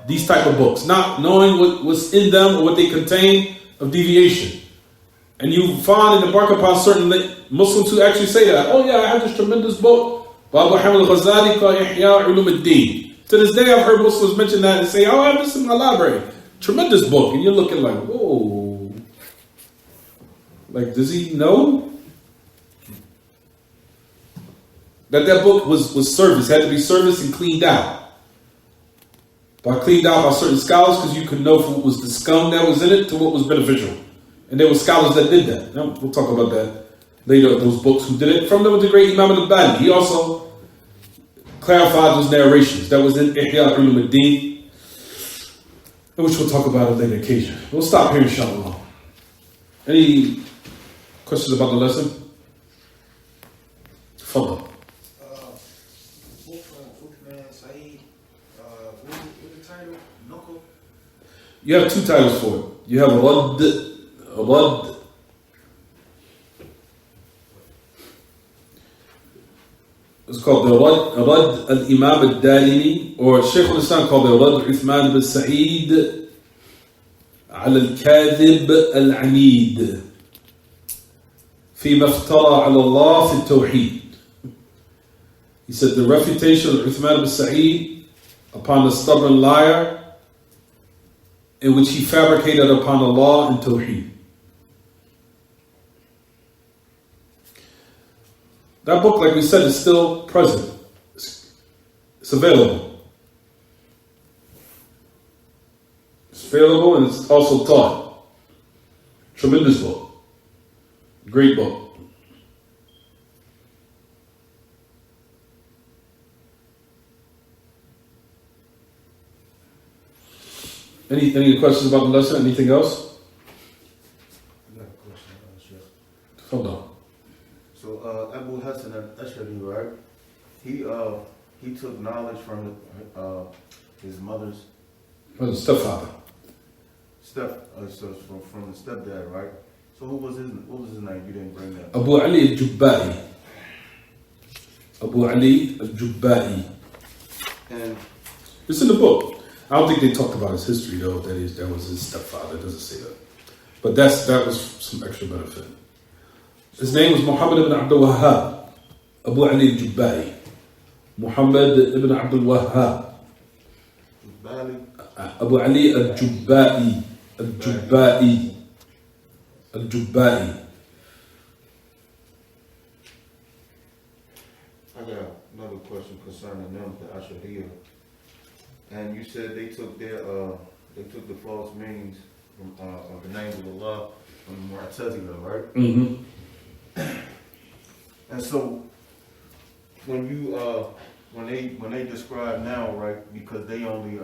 these type of books, not knowing what's in them or what they contain of deviation. And you find and embark upon certain Muslims who actually say that, oh yeah, I have this tremendous book by Abu Hamid al-Ghazali called Ihya Ulum ad-Din. To this day I've heard Muslims mention that and say, oh, I have this in my library. Tremendous book. And you're looking like, whoa. Like, does he know that book was serviced, had to be serviced and cleaned out? Cleaned out by certain scholars, because you could know what was the scum that was in it to what was beneficial. And there were scholars that did that. Now, we'll talk about that later, those books who did it. From them was the great Imam al-Bani. He also clarified those narrations. That was in Ihya Ulum ad-Din, which we'll talk about at a later occasion. We'll stop here, inshallah. Any questions about the lesson? Fadl. You have two titles for it. You have Radd. It's called the Radd al-Imam al-Darimi, or Shaykh al-Islam called the Radd Uthman bin Sa'id على الكاذب العنيد فيما افترى على الله في التوحيد. He said the refutation of Uthman bin Sa'id upon the stubborn liar in which he fabricated upon Allah in Tawheed. That book, like we said, is still present. It's available. It's available and it's also taught. Tremendous book. Great book. Any questions about the lesson? Anything else? I got a question, Shaykh. Hold on. So Abu Hassan al-Ash'ari, right? He took knowledge from his mother's Stepfather. so from the stepdad, right? So what was his name? You didn't bring that. Abu Ali al-Jubba'i. Abu Ali al-Jubba'i. And It's in the book. I don't think they talked about his history though. That was his stepfather. It doesn't say that. But that was some extra benefit. His name was Muhammad ibn Abdul Wahhab. Abu Ali al-Jubba'i. Muhammad ibn Abdul Wahhab. Abu Ali al-Jubba'i. Al-Jubba'i. Al-Jubba'i. I got another question concerning them, the Ash'ariyah. And you said they took the false meanings from of the names of Allah from the Mu'tazila, right? Mm-hmm. And so when they describe now, right, because they only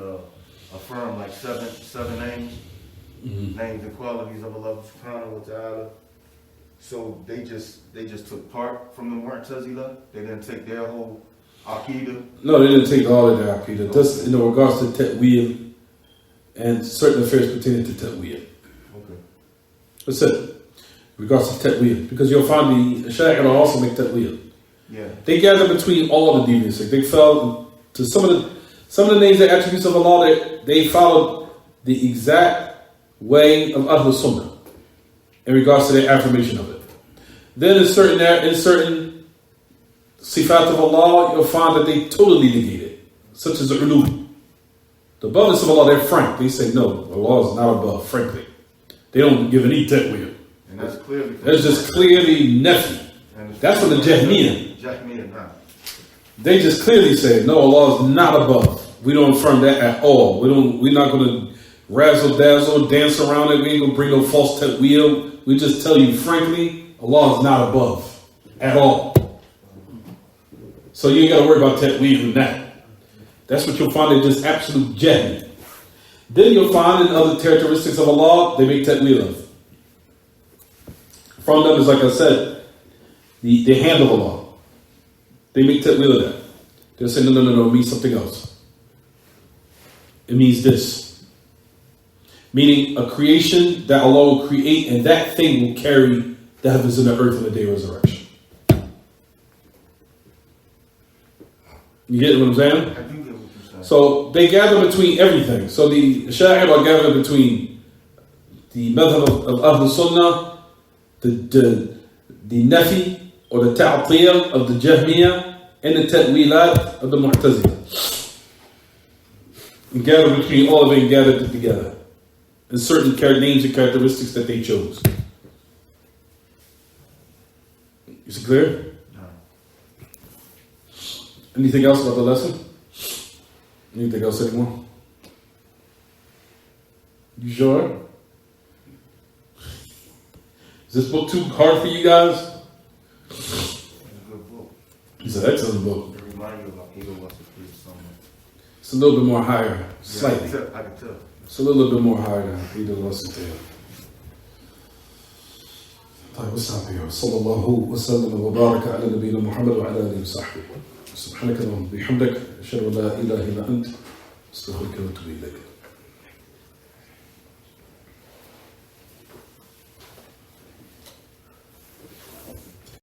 affirm like seven names, names and qualities of Allah subhanahu wa ta'ala. So they just took part from the Mu'tazila. They didn't take their whole Aqidah. No, they didn't take all of their Aqidah. Just in regards to Ta'wil and certain affairs pertaining to Ta'wil. Okay. That's it. In regards to Ta'wil. Because you'll find the Shaykh also make Ta'wil. Yeah. They gather between all the deviants. Like they fell to some of the names and attributes of Allah that they followed the exact way of Ahlul Sunnah in regards to their affirmation of it. Then in certain Sifat of Allah, you'll find that they totally negate it, such as the ulum. The aboveness of Allah, they're frank. They say, no, Allah is not above, frankly. They don't give any ta'wil. And that's clearly... That's just clearly nephew. That's from the Jahmiyyah. They just clearly say, no, Allah is not above. We don't affirm that at all. We're not going to razzle dazzle, dance around it. We ain't going to bring no false ta'wil. We just tell you frankly, Allah is not above at all. So you ain't got to worry about ta'wil and that. That's what you'll find in just absolute jahl. Then you'll find in other characteristics of Allah, they make ta'wil of. From them is, like I said, the hand of Allah. They make ta'wil of that. They'll say, no, it means something else. It means this. Meaning a creation that Allah will create, and that thing will carry the heavens and the earth on the day of resurrection. You get what I'm saying? I do get what you're saying. So they gather between everything. So the Sha'ir are gathered between the madhab of Ahl Sunnah, the Nafi or the Ta'til of the Jahmiyyah, and the Ta'wilat of the Mu'tazila. And gather between all of it and gathered it together. And certain names and characteristics that they chose. Is it clear? Anything else about the lesson? Anything else anymore? You sure? Is this book too hard for you guys? It's a good book. It's an excellent book. It reminds you of like Eagle What's the Place somewhere. It's a little bit more higher, slightly. Yeah, I can tell. It's a little bit more higher than Eagle What's the Tale. طيب وسع فيها صلى الله وسلم وبارك على نبينا محمد وعلى اله وصحبه سبحانك اللهم وبحمدك اشهد ان لا اله الا انت استغفرك واتوب اليك